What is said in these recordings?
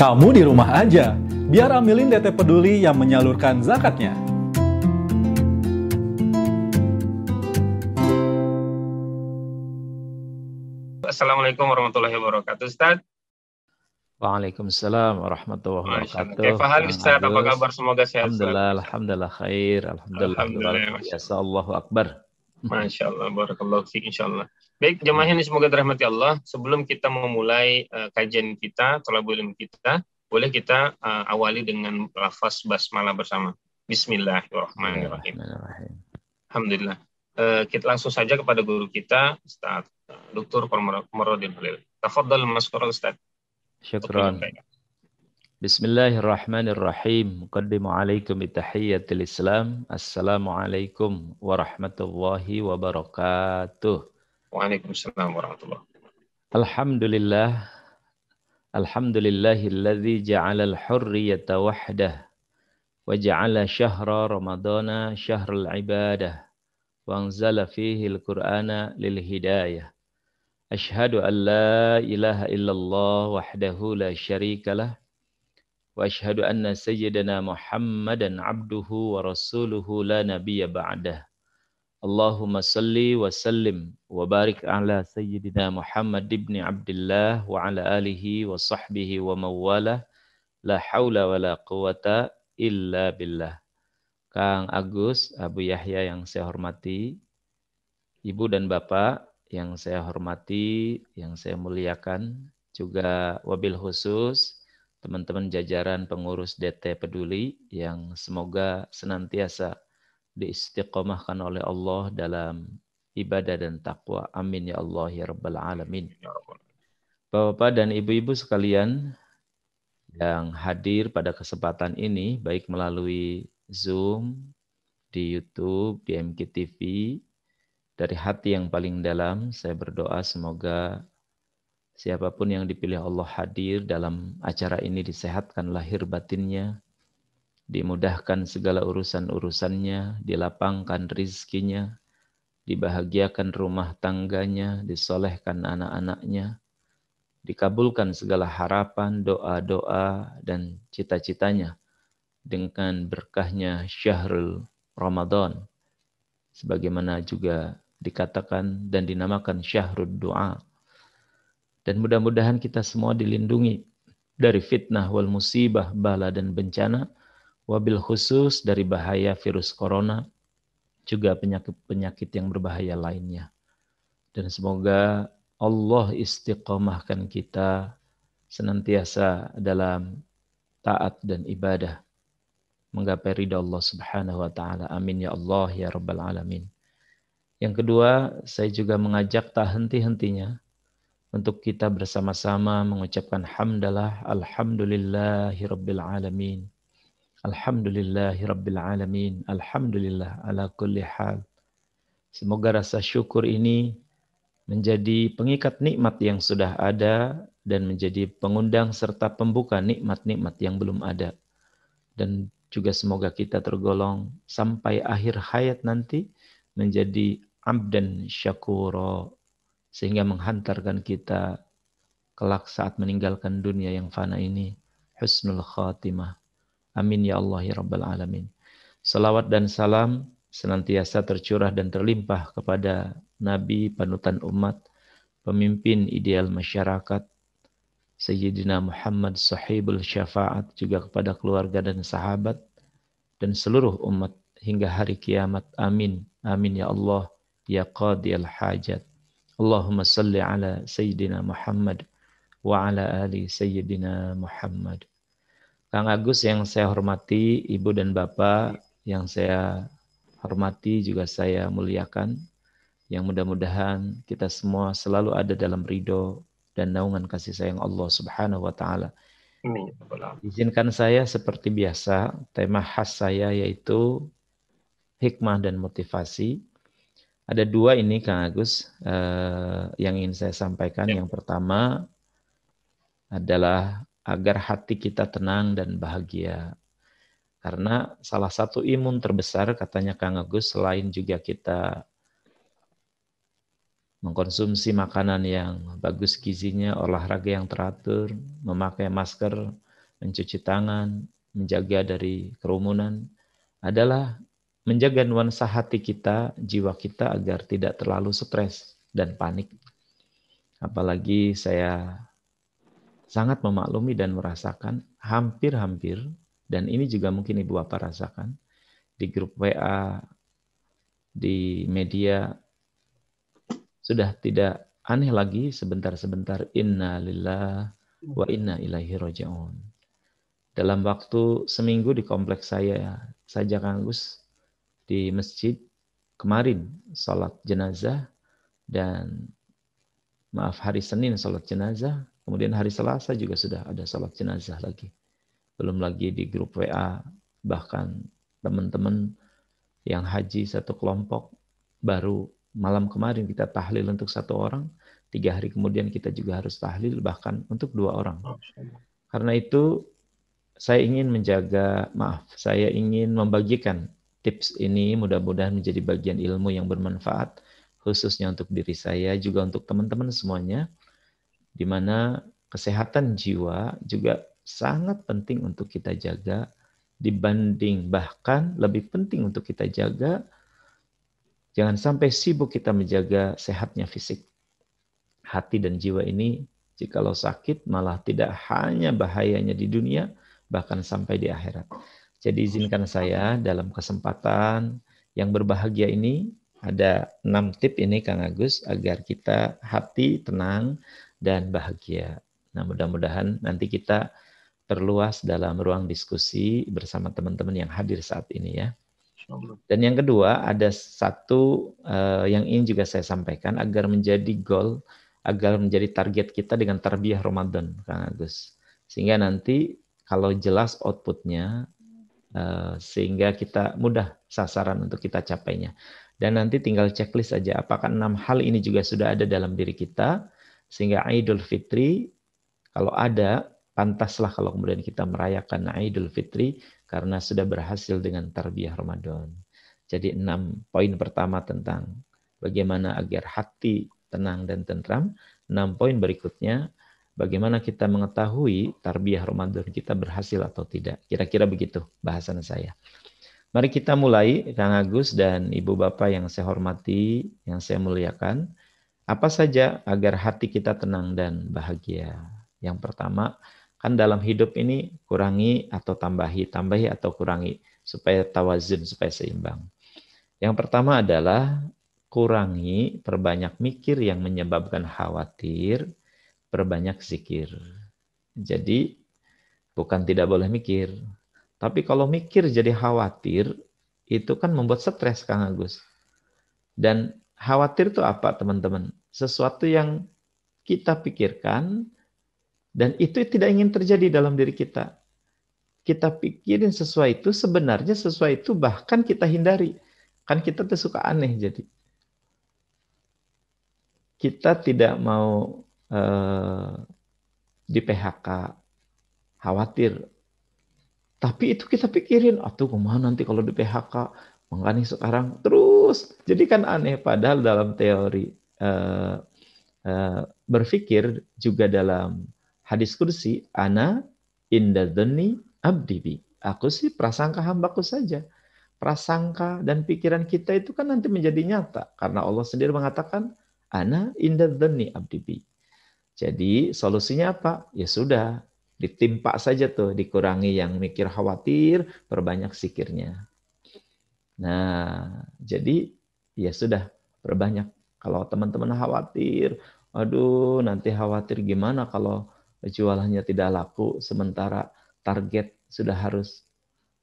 Kamu di rumah aja, biar ambilin DT Peduli yang menyalurkan zakatnya. Assalamualaikum warahmatullahi wabarakatuh, Ustaz. Waalaikumsalam warahmatullahi wabarakatuh. Kaifa Ustaz? Apa kabar? Semoga sehat selalu. Alhamdulillah khair. Alhamdulillah biasa. Allahu Akbar. Masya Allah, barakallahu fiik, insyaallah. Baik, jemaah ini semoga dirahmati Allah. Sebelum kita memulai kajian kita, thalabul ilmi kita, boleh kita awali dengan lafaz basmalah bersama. Bismillahirrahmanirrahim. Alhamdulillah. Kita langsung saja kepada guru kita, Ustaz Dr. Komarudin Khalil. Tafadhal masykurah, Ustaz. Syukran. Bismillahirrahmanirrahim. Muqaddimu alaikum bitahiyyatil Islam. Assalamualaikum warahmatullahi wabarakatuh. Waalaikumsalam warahmatullahi. Alhamdulillah. Alhamdulillahilladzi ja'ala al-hurriyata wahdah wa ja'ala syahra ramadana syahrul ibadah wa anzala fihi al-Qur'ana lil hidayah. Ashhadu an la ilaha illallah wahdahu la syarika lah wa ashhadu anna sayyidana Muhammadan abduhu wa rasuluhu la nabiyya ba'dah. Allahumma salli wa sallim wa barik ala sayyidina Muhammad ibn Abdullah wa ala alihi wa sahbihi wa mawala la hawla wa la quwata illa billah. Kang Agus, Abu Yahya yang saya hormati, Ibu dan Bapak yang saya hormati, yang saya muliakan, juga wabil khusus teman-teman jajaran pengurus DT Peduli yang semoga senantiasa diistiqomahkan oleh Allah dalam ibadah dan takwa. Amin ya Allah ya Rabbal Alamin. Bapak dan ibu-ibu sekalian yang hadir pada kesempatan ini, baik melalui Zoom, di YouTube, di MKTV, dari hati yang paling dalam, saya berdoa semoga siapapun yang dipilih Allah hadir dalam acara ini disehatkan lahir batinnya, dimudahkan segala urusan-urusannya, dilapangkan rizkinya, dibahagiakan rumah tangganya, disolehkan anak-anaknya, dikabulkan segala harapan, doa-doa, dan cita-citanya dengan berkahnya syahrul Ramadan, sebagaimana juga dikatakan dan dinamakan syahrul doa. Dan mudah-mudahan kita semua dilindungi dari fitnah wal musibah, bala dan bencana, wabil khusus dari bahaya virus corona, juga penyakit-penyakit yang berbahaya lainnya. Dan semoga Allah istiqomahkan kita senantiasa dalam taat dan ibadah, menggapai ridha Allah Subhanahu wa taala. Amin ya Allah ya Rabbal Alamin. Yang kedua, saya juga mengajak tak henti-hentinya untuk kita bersama-sama mengucapkan hamdalah, alhamdulillahi rabbil alamin. Alhamdulillahi rabbil alamin. Alhamdulillah ala kulli hal. Semoga rasa syukur ini menjadi pengikat nikmat yang sudah ada dan menjadi pengundang serta pembuka nikmat-nikmat yang belum ada. Dan juga semoga kita tergolong sampai akhir hayat nanti menjadi abdan syakura, sehingga menghantarkan kita kelak saat meninggalkan dunia yang fana ini husnul khatimah. Amin ya Allah ya Rabbal Alamin. Salawat dan salam senantiasa tercurah dan terlimpah kepada Nabi panutan umat, pemimpin ideal masyarakat, Sayyidina Muhammad sahibul syafaat, juga kepada keluarga dan sahabat dan seluruh umat hingga hari kiamat. Amin. Amin ya Allah ya qadiyal hajat. Allahumma salli ala Sayyidina Muhammad wa ala ali Sayyidina Muhammad. Kang Agus yang saya hormati, Ibu dan Bapak yang saya hormati juga saya muliakan, yang mudah-mudahan kita semua selalu ada dalam ridho dan naungan kasih sayang Allah Subhanahu wa taala. Izinkan saya seperti biasa, tema khas saya yaitu hikmah dan motivasi. Ada dua ini Kang Agus yang ingin saya sampaikan. Yang pertama adalah agar hati kita tenang dan bahagia. Karena salah satu imun terbesar katanya Kang Agus, selain juga kita mengkonsumsi makanan yang bagus gizinya, olahraga yang teratur, memakai masker, mencuci tangan, menjaga dari kerumunan, adalah menjaga nuansa hati kita, jiwa kita agar tidak terlalu stres dan panik. Apalagi saya sangat memaklumi dan merasakan hampir-hampir, dan ini juga mungkin Ibu Bapak rasakan, di grup WA, di media, sudah tidak aneh lagi sebentar-sebentar inna lillah wa inna ilaihi raji'un. Dalam waktu seminggu di kompleks saya saja Kang Agus, di masjid kemarin sholat jenazah, dan hari Senin sholat jenazah, kemudian hari Selasa juga sudah ada sholat jenazah lagi. Belum lagi di grup WA, bahkan teman-teman yang haji satu kelompok, baru malam kemarin kita tahlil untuk 1 orang, 3 hari kemudian kita juga harus tahlil bahkan untuk 2 orang. Karena itu saya ingin saya ingin membagikan tips ini, mudah-mudahan menjadi bagian ilmu yang bermanfaat, khususnya untuk diri saya, juga untuk teman-teman semuanya, di mana kesehatan jiwa juga sangat penting untuk kita jaga, dibanding bahkan lebih penting untuk kita jaga, jangan sampai sibuk kita menjaga sehatnya fisik. Hati dan jiwa ini, jikalau sakit, malah tidak hanya bahayanya di dunia, bahkan sampai di akhirat. Jadi izinkan saya dalam kesempatan yang berbahagia ini, ada 6 tip ini Kang Agus, agar kita hati tenang dan bahagia. Nah, mudah-mudahan nanti kita perluas dalam ruang diskusi bersama teman-teman yang hadir saat ini ya. Dan yang kedua, ada satu yang ingin juga saya sampaikan agar menjadi goal, agar menjadi target kita dengan tarbiyah Ramadan, Kang Agus. Sehingga nanti kalau jelas outputnya, sehingga kita mudah sasaran untuk kita capainya. Dan nanti tinggal checklist saja apakah 6 hal ini juga sudah ada dalam diri kita, sehingga Idul Fitri, kalau ada, pantaslah kalau kemudian kita merayakan Idul Fitri karena sudah berhasil dengan tarbiyah Ramadan. Jadi 6 poin pertama tentang bagaimana agar hati tenang dan tentram. 6 poin berikutnya, bagaimana kita mengetahui tarbiyah Ramadan kita berhasil atau tidak. Kira-kira begitu bahasan saya. Mari kita mulai, Kang Agus dan Ibu Bapak yang saya hormati, yang saya muliakan. Apa saja agar hati kita tenang dan bahagia? Yang pertama, kan dalam hidup ini kurangi atau tambahi atau kurangi, supaya tawazun, supaya seimbang. Yang pertama adalah kurangi, perbanyak mikir yang menyebabkan khawatir, perbanyak zikir. Jadi bukan tidak boleh mikir, tapi kalau mikir jadi khawatir, itu kan membuat stres Kang Agus. Dan khawatir itu apa teman-teman? Sesuatu yang kita pikirkan dan itu tidak ingin terjadi dalam diri kita. Kita pikirin sesuatu, sebenarnya sesuatu bahkan kita hindari. Kan kita tuh suka aneh jadi. Kita tidak mau di PHK, khawatir. Tapi itu kita pikirin, atuh kemana nanti kalau di PHK, makanya sekarang terus. Jadi kan aneh, padahal dalam teori berpikir juga dalam hadis kursi, ana inda dzanni abdi bi. Aku sih prasangka hambaku saja. Prasangka dan pikiran kita itu kan nanti menjadi nyata. Karena Allah sendiri mengatakan, ana inda dzanni abdi bi. Jadi solusinya apa? Ya sudah, ditimpa saja tuh, dikurangi yang mikir khawatir, perbanyak zikirnya. Nah, jadi ya sudah, perbanyak. Kalau teman-teman khawatir, aduh nanti khawatir gimana kalau jualannya tidak laku, sementara target sudah harus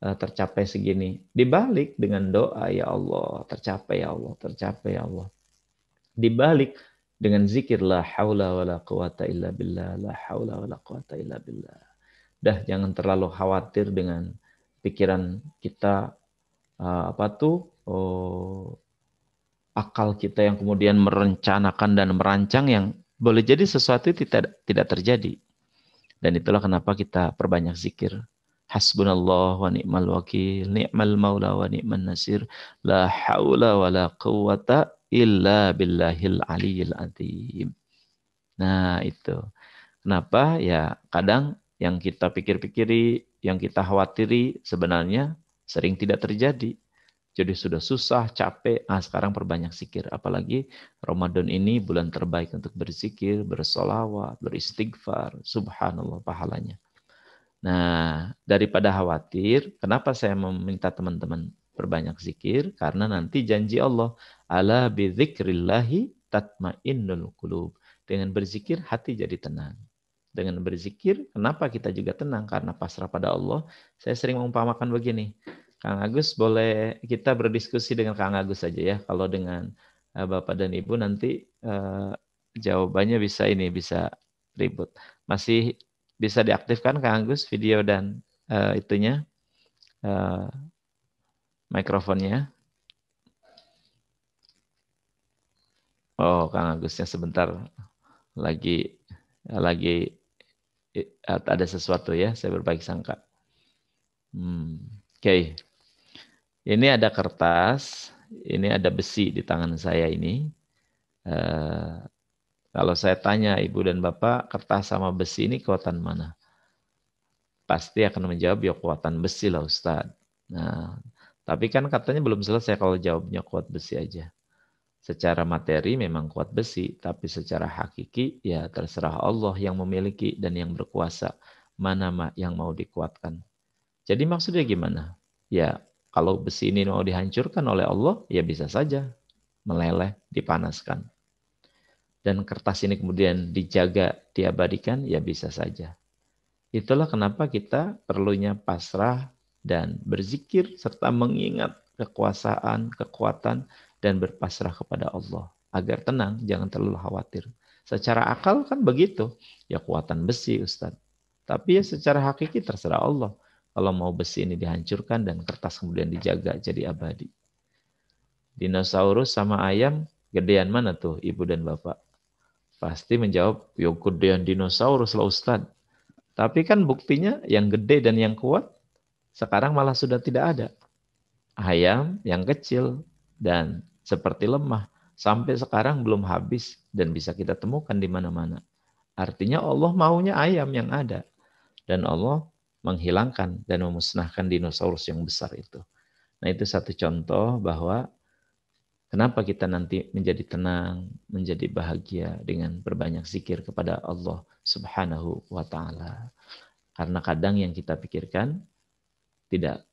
tercapai segini. Dibalik dengan doa, ya Allah, tercapai ya Allah, tercapai ya Allah. Dibalik dengan zikir, la haula wa la quwata illa billah, la haula wa la quwata illa billah. Dah, jangan terlalu khawatir dengan pikiran kita, akal kita yang kemudian merencanakan dan merancang yang boleh jadi sesuatu tidak terjadi. Dan itulah kenapa kita perbanyak zikir. Hasbunallah wa ni'mal wakil, ni'mal maula wa ni'man nasir, la haula wa la quwata illa billahil aliyil azim. Nah itu. Kenapa? Ya kadang yang kita pikir-pikiri, yang kita khawatiri sebenarnya sering tidak terjadi. Jadi sudah susah, capek, sekarang perbanyak zikir. Apalagi Ramadan ini bulan terbaik untuk berzikir, bersolawat, beristighfar. Subhanallah pahalanya. Nah, daripada khawatir, kenapa saya meminta teman-teman perbanyak zikir? Karena nanti janji Allah, ala bidzikrillahi tatmainnul qulub. Dengan berzikir, hati jadi tenang. Dengan berzikir, kenapa kita juga tenang? Karena pasrah pada Allah. Saya sering mengumpamakan begini. Kang Agus, boleh kita berdiskusi dengan Kang Agus saja ya. Kalau dengan Bapak dan Ibu nanti jawabannya bisa ribut. Masih bisa diaktifkan Kang Agus video dan itunya mikrofonnya. Oh, Kang Agusnya sebentar lagi ada sesuatu ya, saya berbaik sangka. Oke. Ini ada kertas, ini ada besi di tangan saya ini. Kalau saya tanya Ibu dan Bapak, kertas sama besi ini kekuatan mana? Pasti akan menjawab ya kekuatan besi lah Ustadz. Nah, tapi kan katanya belum selesai kalau jawabnya kuat besi aja. Secara materi memang kuat besi, tapi secara hakiki ya terserah Allah yang memiliki dan yang berkuasa mana yang mau dikuatkan. Jadi maksudnya gimana? Ya kalau besi ini mau dihancurkan oleh Allah, ya bisa saja meleleh, dipanaskan. Dan kertas ini kemudian dijaga, diabadikan, ya bisa saja. Itulah kenapa kita perlunya pasrah dan berzikir serta mengingat kekuasaan, kekuatan, dan berpasrah kepada Allah. Agar tenang, jangan terlalu khawatir. Secara akal kan begitu. Ya kuatan besi Ustadz. Tapi ya secara hakiki terserah Allah. Kalau mau besi ini dihancurkan dan kertas kemudian dijaga jadi abadi. Dinosaurus sama ayam, gedean mana tuh Ibu dan Bapak? Pasti menjawab, ya gedean dinosaurus lah Ustadz. Tapi kan buktinya yang gede dan yang kuat sekarang malah sudah tidak ada. Ayam yang kecil dan seperti lemah sampai sekarang belum habis dan bisa kita temukan di mana-mana. Artinya Allah maunya ayam yang ada. Dan Allah menghilangkan dan memusnahkan dinosaurus yang besar itu. Nah itu satu contoh bahwa kenapa kita nanti menjadi tenang, menjadi bahagia dengan berbanyak zikir kepada Allah Subhanahu wa Ta'ala. Karena kadang yang kita pikirkan tidak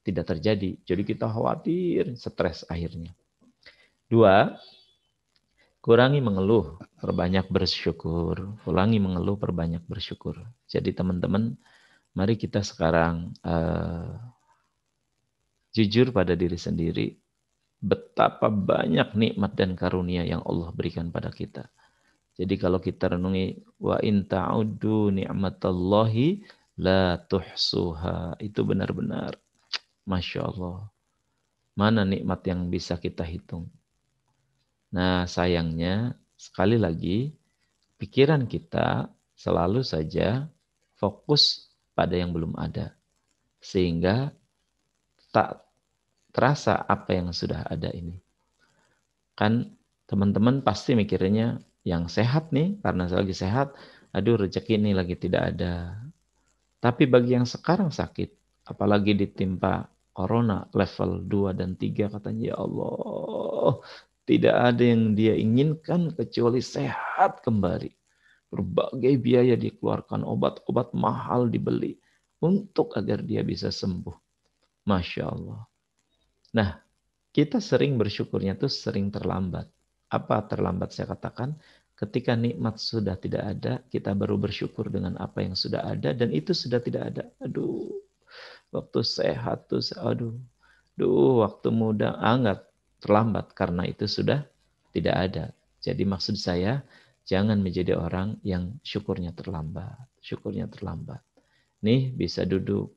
terjadi. Jadi kita khawatir, stres akhirnya. 2, kurangi mengeluh, perbanyak bersyukur. Kurangi mengeluh, perbanyak bersyukur. Jadi teman-teman, mari kita sekarang jujur pada diri sendiri, betapa banyak nikmat dan karunia yang Allah berikan pada kita. Jadi kalau kita renungi, wa in ta'uddu ni'matallahi la tuhsuha, itu benar-benar Masya Allah. Mana nikmat yang bisa kita hitung? Nah sayangnya sekali lagi pikiran kita selalu saja fokus pada yang belum ada. Sehingga tak terasa apa yang sudah ada ini. Kan teman-teman pasti mikirnya yang sehat nih, karena lagi sehat, aduh rezeki ini lagi tidak ada. Tapi bagi yang sekarang sakit, apalagi ditimpa corona level 2 dan 3, katanya ya Allah, tidak ada yang dia inginkan kecuali sehat kembali. Berbagai biaya dikeluarkan, obat-obat mahal dibeli untuk agar dia bisa sembuh. Masya Allah. Nah, kita sering bersyukurnya tuh sering terlambat. Apa terlambat saya katakan? Ketika nikmat sudah tidak ada, kita baru bersyukur dengan apa yang sudah ada, dan itu sudah tidak ada. Aduh, waktu sehat tuh, waktu muda, enggak, terlambat karena itu sudah tidak ada. Jadi maksud saya, jangan menjadi orang yang syukurnya terlambat. Syukurnya terlambat. Nih, bisa duduk.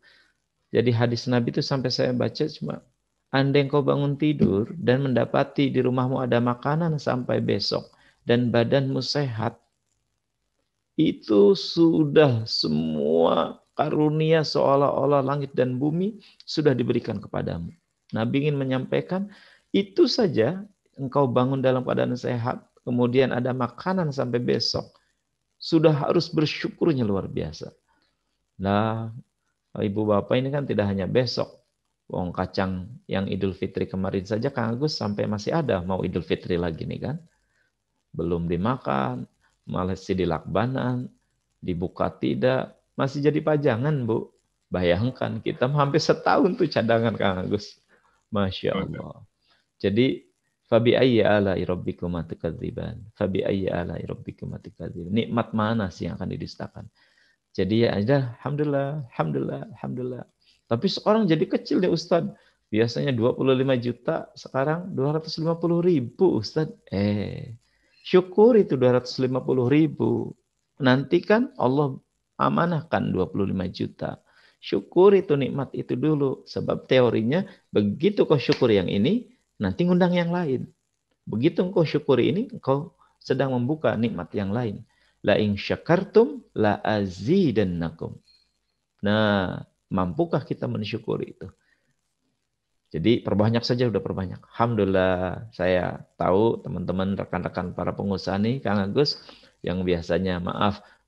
Jadi hadis Nabi itu sampai saya baca cuma, andai engkau bangun tidur dan mendapati di rumahmu ada makanan sampai besok dan badanmu sehat, itu sudah semua karunia seolah-olah langit dan bumi sudah diberikan kepadamu. Nabi ingin menyampaikan, itu saja engkau bangun dalam keadaan sehat, kemudian ada makanan sampai besok, sudah harus bersyukurnya luar biasa. Nah, Ibu Bapak ini kan tidak hanya besok. Wong kacang yang Idul Fitri kemarin saja Kang Agus sampai masih ada mau Idul Fitri lagi nih kan. Belum dimakan, masih dilakbanan, dibuka tidak, masih jadi pajangan Bu. Bayangkan kita hampir setahun tuh cadangan Kang Agus. Masya Allah. Jadi fabi ayyi ala'i rabbikum tukadziban. Fabi ayyi ala'i rabbikum tukadziban. Nikmat mana sih yang akan didustakan? Jadi ya aja, alhamdulillah, alhamdulillah, alhamdulillah. Tapi sekarang jadi kecil deh Ustadz. Biasanya 25 juta, sekarang 250 ribu Ustadz. Syukur itu 250 ribu. Nanti kan Allah amanahkan 25 juta. Syukur itu nikmat itu dulu. Sebab teorinya, begitu kau syukur yang ini, nanti ngundang yang lain. Begitu kau syukuri ini, kau sedang membuka nikmat yang lain. La in syakartum la azidannakum. Nah, mampukah kita mensyukuri itu? Jadi perbanyak saja udah perbanyak. Alhamdulillah saya tahu teman-teman rekan-rekan para pengusaha nih Kang Agus yang biasanya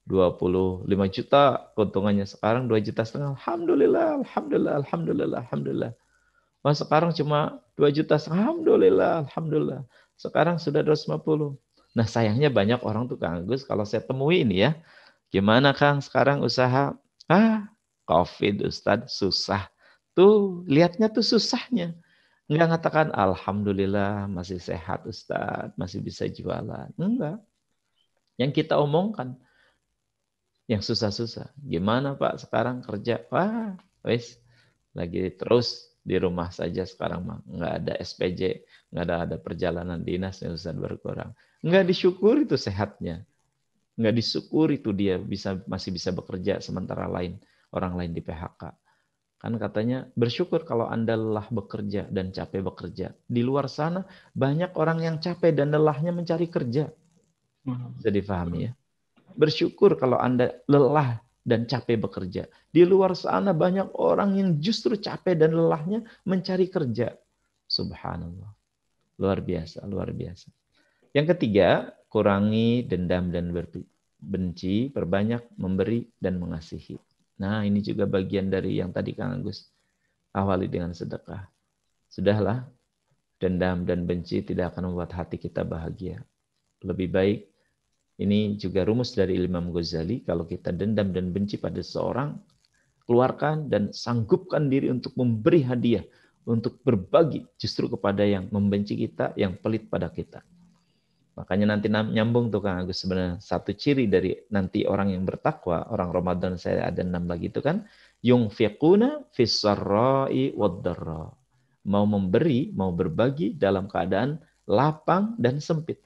25 juta keuntungannya sekarang 2,5 juta. Alhamdulillah, alhamdulillah, alhamdulillah, alhamdulillah. Wah, sekarang cuma 2,5 juta. Alhamdulillah, alhamdulillah. Sekarang sudah 250. Nah sayangnya banyak orang tuh Kang Agus kalau saya temui ini ya. Gimana Kang sekarang usaha? COVID Ustadz susah. Tuh lihatnya tuh susahnya. Enggak ngatakan alhamdulillah masih sehat Ustadz. Masih bisa jualan. Enggak. Yang kita omongkan. Yang susah-susah. Gimana Pak sekarang kerja? Wah wis lagi terus di rumah saja sekarang mah. Enggak ada SPJ. Enggak ada perjalanan dinas yang Ustadz berkurang. Enggak disyukuri itu sehatnya. Enggak disyukuri itu dia masih bisa bekerja sementara orang lain di PHK. Kan katanya bersyukur kalau Anda lelah bekerja dan capek bekerja. Di luar sana banyak orang yang capek dan lelahnya mencari kerja. Bisa difahami ya. Bersyukur kalau Anda lelah dan capek bekerja. Di luar sana banyak orang yang justru capek dan lelahnya mencari kerja. Subhanallah. Luar biasa, luar biasa. Yang ketiga, kurangi dendam dan benci, perbanyak memberi dan mengasihi. Nah, ini juga bagian dari yang tadi Kang Agus awali dengan sedekah. Sudahlah, dendam dan benci tidak akan membuat hati kita bahagia. Lebih baik, ini juga rumus dari Imam Ghazali, kalau kita dendam dan benci pada seseorang, keluarkan dan sanggupkan diri untuk memberi hadiah, untuk berbagi justru kepada yang membenci kita, yang pelit pada kita. Makanya nanti nyambung tuh Kang Agus, sebenarnya satu ciri dari nanti orang yang bertakwa, orang Ramadan saya ada 6 lagi itu kan, yunfiquna fis-sarra'i wad-dharra. Mau memberi, mau berbagi dalam keadaan lapang dan sempit.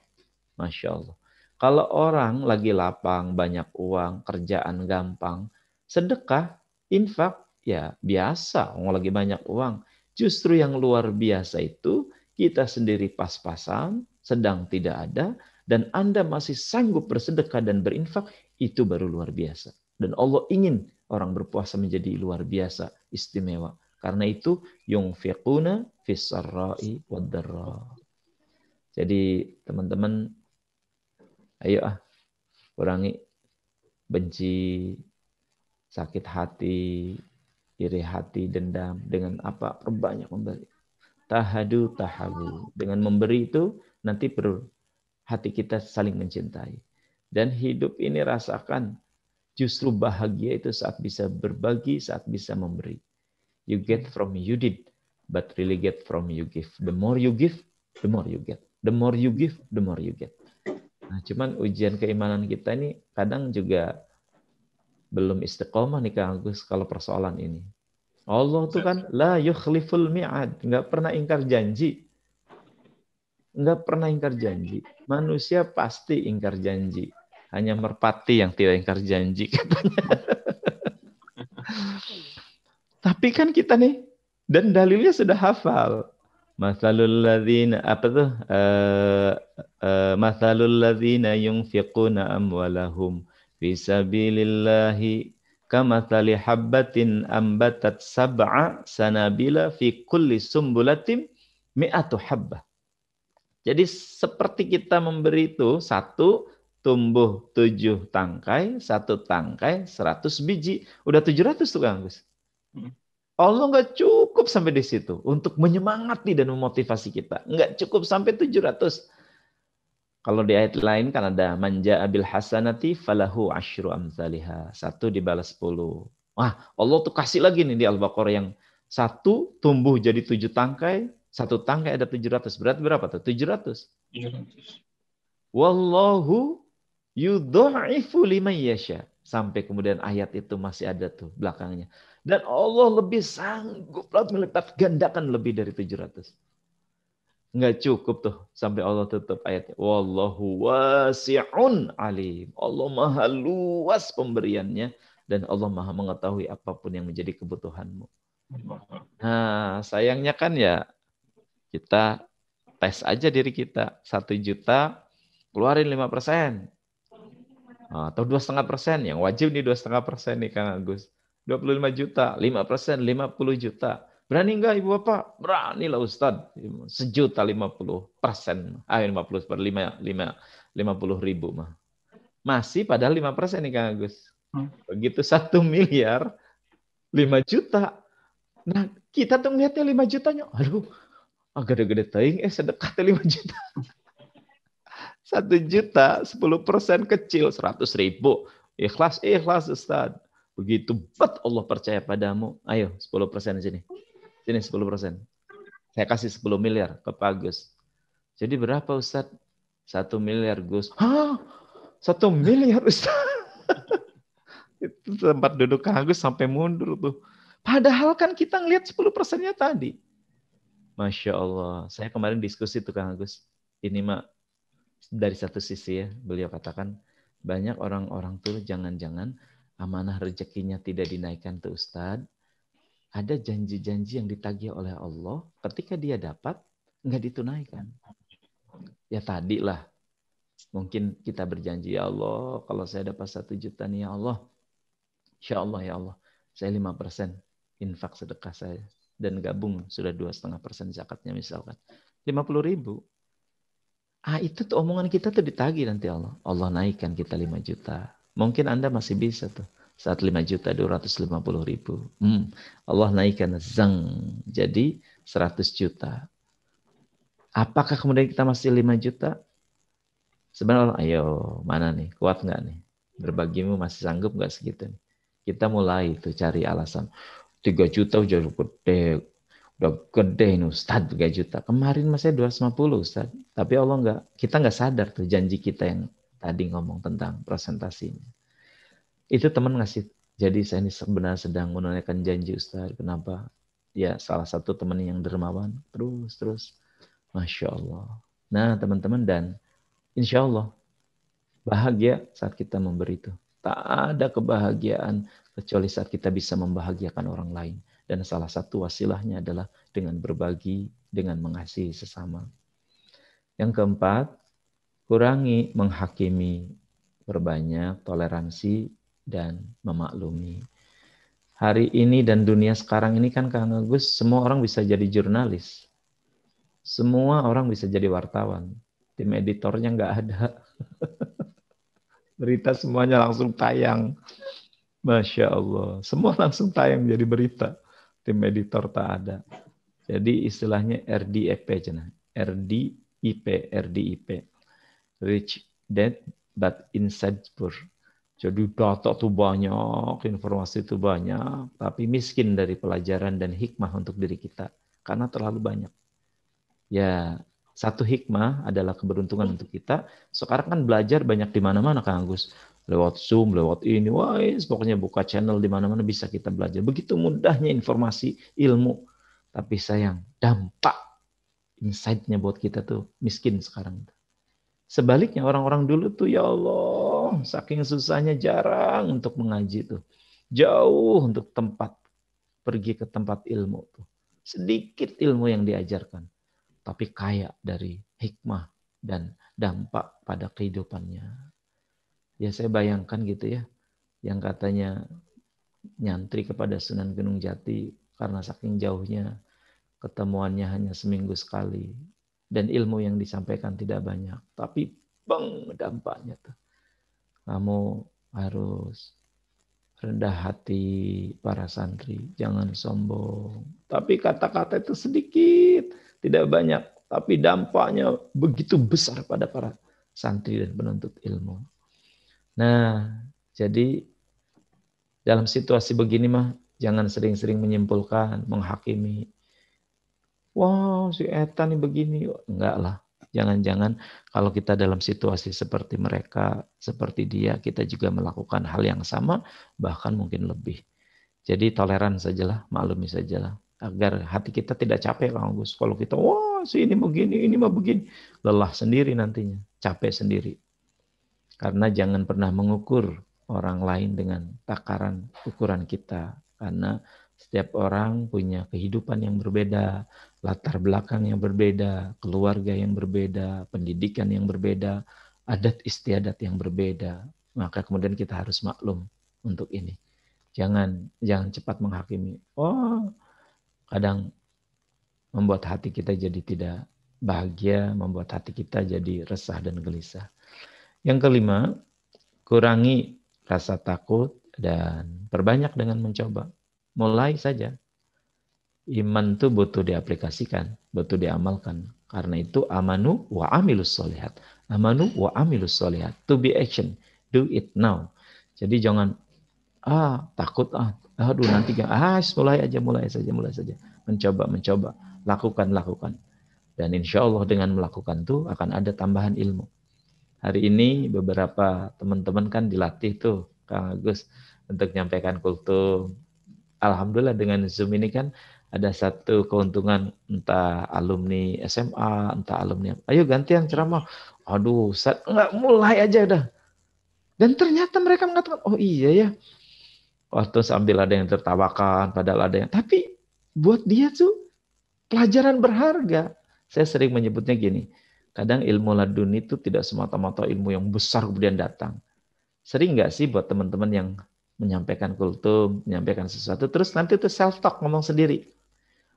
Masya Allah. Kalau orang lagi lapang, banyak uang, kerjaan gampang, sedekah, infak, ya biasa, orang lagi banyak uang. Justru yang luar biasa itu, kita sendiri pas-pasan, sedang tidak ada, dan Anda masih sanggup bersedekah dan berinfak, itu baru luar biasa. Dan Allah ingin orang berpuasa menjadi luar biasa, istimewa. Karena itu, yunfiquna fis-sarra'i wad-dharra. Jadi teman-teman, ayo kurangi benci, sakit hati, iri hati, dendam. Dengan apa? Perbanyak memberi. Tahadu tahabu. Dengan memberi itu, nanti hati kita saling mencintai. Dan hidup ini rasakan, justru bahagia itu saat bisa berbagi, saat bisa memberi. You get from you did, but really get from you give. The more you give, the more you get. The more you give, the more you get. Nah, cuman ujian keimanan kita ini kadang juga belum istiqomah nih Kang Agus kalau persoalan ini. Allah tuh kan la yukhliful mi'ad, nggak pernah ingkar janji. Nggak pernah ingkar janji. Manusia pasti ingkar janji. Hanya merpati yang tidak ingkar janji katanya. Tapi kan kita nih, dan dalilnya sudah hafal. Mathalul ladzina mathalul ladzina yunfiquna amwalahum fi sabilillahi kamathali habbatin ambatat sab'a sanabila fi kulli sumbulatin mi'atu habbah. Jadi seperti kita memberi itu, satu, tumbuh 7 tangkai, 1 tangkai 100 biji. Udah 700 tuh Kang Agus. Allah nggak cukup sampai di situ untuk menyemangati dan memotivasi kita. Nggak cukup sampai 700. Kalau di ayat lain kan ada manja abil hasanati falahu asyru amsalihha. 1 dibalas 10. Wah, Allah tuh kasih lagi nih di Al-Baqarah yang 1 tumbuh jadi 7 tangkai, 1 tangkai ada 700. Berarti berapa tuh? 700. 700. Wallahu yudha'ifu liman yasha. Sampai kemudian ayat itu masih ada tuh belakangnya. Dan Allah lebih sanggup melipat gandakan lebih dari 700. Nggak cukup tuh sampai Allah tutup ayatnya. Wallahu wasi'un alim. Allah maha luas pemberiannya dan Allah maha mengetahui apapun yang menjadi kebutuhanmu. Nah, sayangnya kan ya kita tes aja diri kita. 1 juta keluarin 5%. Atau 2,5%. Yang wajib nih 2,5% nih Kang Agus. 25 juta, 5%, 50 juta. Berani enggak Ibu Bapak? Berani lah Ustadz. 1.050%. 50 per 50 ribu mah. Masih padahal 5% nih Kang Agus. Begitu 1 miliar, 5 juta. Nah kita tuh ngeliatnya 5 jutanya. Aduh, gede-gede teing, sedekah 5 juta. 1 juta, 10% kecil, 100 ribu. Ikhlas Ustadz. Begitu bet Allah percaya padamu. Ayo 10% di sini. Sini 10%. Saya kasih 10 miliar ke Pak Agus. Jadi berapa Ustadz? 1 miliar Gus. Hah? 1 miliar Ustadz? Itu tempat duduk Kang Agus sampai mundur tuh. Padahal kan kita ngelihat 10%-nya tadi. Masya Allah. Saya kemarin diskusi tuh Kang Agus. Ini mah dari satu sisi ya. Beliau katakan banyak orang-orang tuh jangan-jangan amanah rezekinya tidak dinaikkan tuh Ustadz. Ada janji-janji yang ditagih oleh Allah, ketika dia dapat, nggak ditunaikan. Ya tadi lah, mungkin kita berjanji, ya Allah, kalau saya dapat 1 juta nih, ya Allah, insya Allah, ya Allah, saya 5% infak sedekah saya, dan gabung sudah 2,5% zakatnya misalkan. 50 ribu. Itu tuh omongan kita tuh ditagih nanti Allah. Allah naikkan kita 5 juta. Mungkin Anda masih bisa tuh. Saat 5 juta 250 ribu. Allah naikkan zang. Jadi 100 juta. Apakah kemudian kita masih 5 juta? Sebenarnya ayo mana nih? Kuat nggak nih? Berbagimu masih sanggup nggak segitu nih? Kita mulai tuh cari alasan. 3 juta udah gede. Udah gede ini Ustadz 3 juta. Kemarin masih 250 Ustadz. Tapi Allah kita nggak sadar tuh janji kita yang tadi ngomong tentang presentasinya. Itu teman ngasih, jadi saya ini sebenarnya sedang menunaikan janji Ustaz. Kenapa? Ya salah satu teman yang dermawan. Terus. Masya Allah. Nah teman-teman dan insya Allah bahagia saat kita memberi itu. Tak ada kebahagiaan kecuali saat kita bisa membahagiakan orang lain. Dan salah satu wasilahnya adalah dengan berbagi, dengan mengasihi sesama. Yang keempat, kurangi menghakimi, perbanyak toleransi, dan memaklumi. Hari ini dan dunia sekarang ini kan Kang Agus, semua orang bisa jadi jurnalis. Semua orang bisa jadi wartawan. Tim editornya nggak ada. Berita semuanya langsung tayang. Masya Allah. Semua langsung tayang jadi berita. Tim editor tak ada. Jadi istilahnya RDIP. RDIP. Rich Dad but inside poor. Jadi data tuh banyak, informasi itu banyak, tapi miskin dari pelajaran dan hikmah untuk diri kita. Karena terlalu banyak. Ya, satu hikmah adalah keberuntungan untuk kita. Sekarang kan belajar banyak di mana-mana Kang Agus. Lewat Zoom, lewat ini, pokoknya buka channel di mana-mana bisa kita belajar. Begitu mudahnya informasi, ilmu. Tapi sayang, dampak insight-nya buat kita tuh miskin sekarang. Sebaliknya orang-orang dulu tuh ya Allah, saking susahnya jarang untuk mengaji tuh. Jauh untuk tempat, pergi ke tempat ilmu tuh. Sedikit ilmu yang diajarkan. Tapi kaya dari hikmah dan dampak pada kehidupannya. Ya saya bayangkan gitu ya, yang katanya nyantri kepada Sunan Gunung Jati karena saking jauhnya, ketemuannya hanya seminggu sekali. Dan ilmu yang disampaikan tidak banyak. Tapi dampaknya tuh. Kamu harus rendah hati para santri, jangan sombong. Tapi kata-kata itu sedikit, tidak banyak, tapi dampaknya begitu besar pada para santri dan penuntut ilmu. Nah, jadi dalam situasi begini mah jangan sering-sering menyimpulkan, menghakimi. Wah, si Eta nih begini. Enggak lah. Jangan-jangan kalau kita dalam situasi seperti mereka, seperti dia, kita juga melakukan hal yang sama, bahkan mungkin lebih. Jadi toleran sajalah, maklumi sajalah. Agar hati kita tidak capek, Kang Agus. Kalau kita, wah si ini begini, ini mah begini. Lelah sendiri nantinya, capek sendiri. Karena jangan pernah mengukur orang lain dengan takaran ukuran kita. Karena setiap orang punya kehidupan yang berbeda, latar belakang yang berbeda, keluarga yang berbeda, pendidikan yang berbeda, adat istiadat yang berbeda. Maka kemudian kita harus maklum untuk ini. Jangan cepat menghakimi. Oh, kadang membuat hati kita jadi tidak bahagia, membuat hati kita jadi resah dan gelisah. Yang kelima, kurangi rasa takut dan perbanyak dengan mencoba. Mulai saja. Iman itu butuh diaplikasikan, butuh diamalkan. Karena itu amanu wa amilus solihat. Amanu wa amilus solihat. To be action. Do it now. Jadi jangan takut aduh nanti mulai saja. Mencoba. Lakukan. Dan insya Allah dengan melakukan itu akan ada tambahan ilmu. Hari ini beberapa teman-teman kan dilatih tuh Kang Agus untuk menyampaikan kultum. Alhamdulillah dengan Zoom ini kan ada satu keuntungan, entah alumni SMA, entah alumni, ayo gantian ceramah. Aduh, Ustaz, enggak, mulai aja dah. Dan ternyata mereka mengatakan, oh iya ya. Waktu sambil ada yang tertawakan, padahal ada yang, tapi buat dia tuh pelajaran berharga. Saya sering menyebutnya gini, kadang ilmu laduni itu tidak semata-mata ilmu yang besar kemudian datang. Sering nggak sih buat teman-teman yang menyampaikan kultum, menyampaikan sesuatu, terus nanti tuh self-talk ngomong sendiri.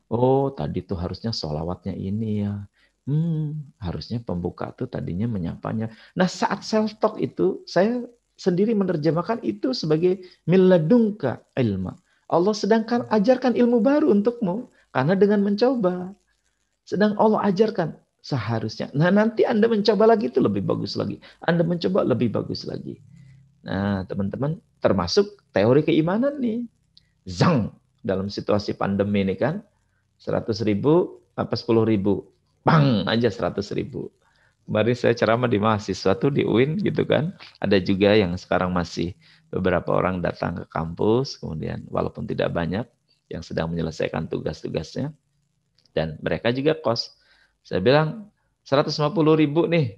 Oh, tadi tuh harusnya sholawatnya ini ya. Harusnya pembuka tuh tadinya menyapanya. Nah, saat self-talk itu, saya sendiri menerjemahkan itu sebagai milladunka ilma. Allah sedangkan ajarkan ilmu baru untukmu. Karena dengan mencoba. Sedang Allah ajarkan seharusnya. Nah, nanti Anda mencoba lagi itu lebih bagus lagi. Anda mencoba lebih bagus lagi. Nah, teman-teman, termasuk teori keimanan nih. Zang, dalam situasi pandemi ini kan, 100.000 apa 10.000. Bang aja 100.000. Kemarin saya ceramah di mahasiswa tuh di UIN gitu kan. Ada juga yang sekarang masih beberapa orang datang ke kampus, kemudian walaupun tidak banyak, yang sedang menyelesaikan tugas-tugasnya. Dan mereka juga kos. Saya bilang 150.000 nih,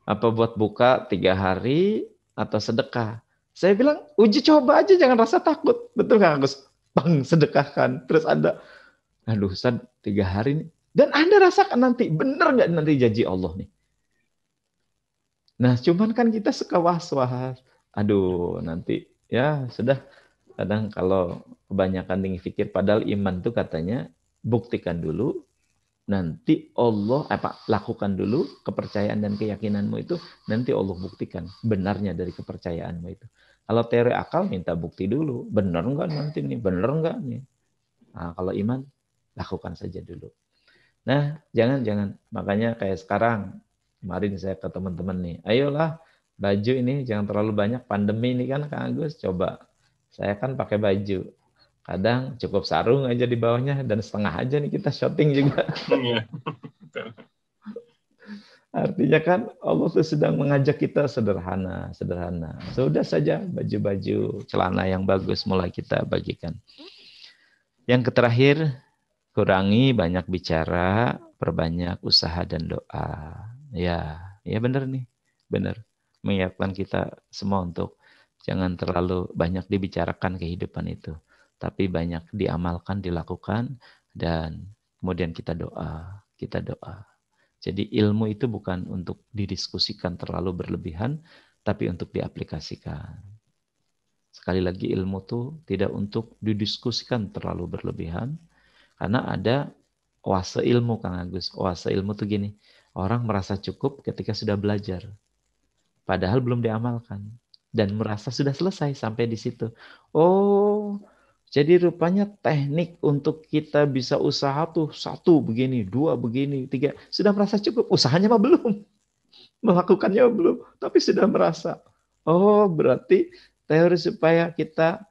apa buat buka 3 hari atau sedekah. Saya bilang uji coba aja, jangan rasa takut. Betul Kang Agus? Bang, sedekahkan. Terus Anda, aduh Ustaz 3 hari nih. Dan Anda rasakan nanti, benar nggak nanti janji Allah nih? Nah, cuman kan kita suka was-was. Aduh, nanti ya sudah. Kadang kalau kebanyakan tinggi pikir, padahal iman itu katanya buktikan dulu, nanti Allah lakukan dulu kepercayaan dan keyakinanmu itu, nanti Allah buktikan benarnya dari kepercayaanmu itu. Kalau teori akal minta bukti dulu, benar enggak nanti nih, benar enggak nih. Nah, kalau iman lakukan saja dulu. Nah, jangan makanya kayak sekarang, kemarin saya ke teman-teman nih, ayolah baju ini jangan terlalu banyak, pandemi ini kan Kang Agus, coba saya kan pakai baju. Kadang cukup sarung aja di bawahnya dan setengah aja nih kita syuting juga. Artinya kan Allah tuh sedang mengajak kita sederhana. Sudah saja baju-baju, celana yang bagus mulai kita bagikan. Yang terakhir, kurangi banyak bicara, perbanyak usaha dan doa. Ya benar nih, benar. Mengingatkan kita semua untuk jangan terlalu banyak dibicarakan kehidupan itu. Tapi banyak diamalkan, dilakukan, dan kemudian kita doa. Jadi ilmu itu bukan untuk didiskusikan terlalu berlebihan, tapi untuk diaplikasikan. Sekali lagi ilmu itu tidak untuk didiskusikan terlalu berlebihan, karena ada oase ilmu Kang Agus. Oase ilmu itu gini, orang merasa cukup ketika sudah belajar, padahal belum diamalkan. dan merasa sudah selesai sampai di situ. Oh, jadi rupanya teknik untuk kita bisa usaha tuh 1 begini, 2 begini, 3 sudah merasa cukup. Usahanya mah belum, melakukannya belum, tapi sudah merasa. Oh, berarti teori supaya kita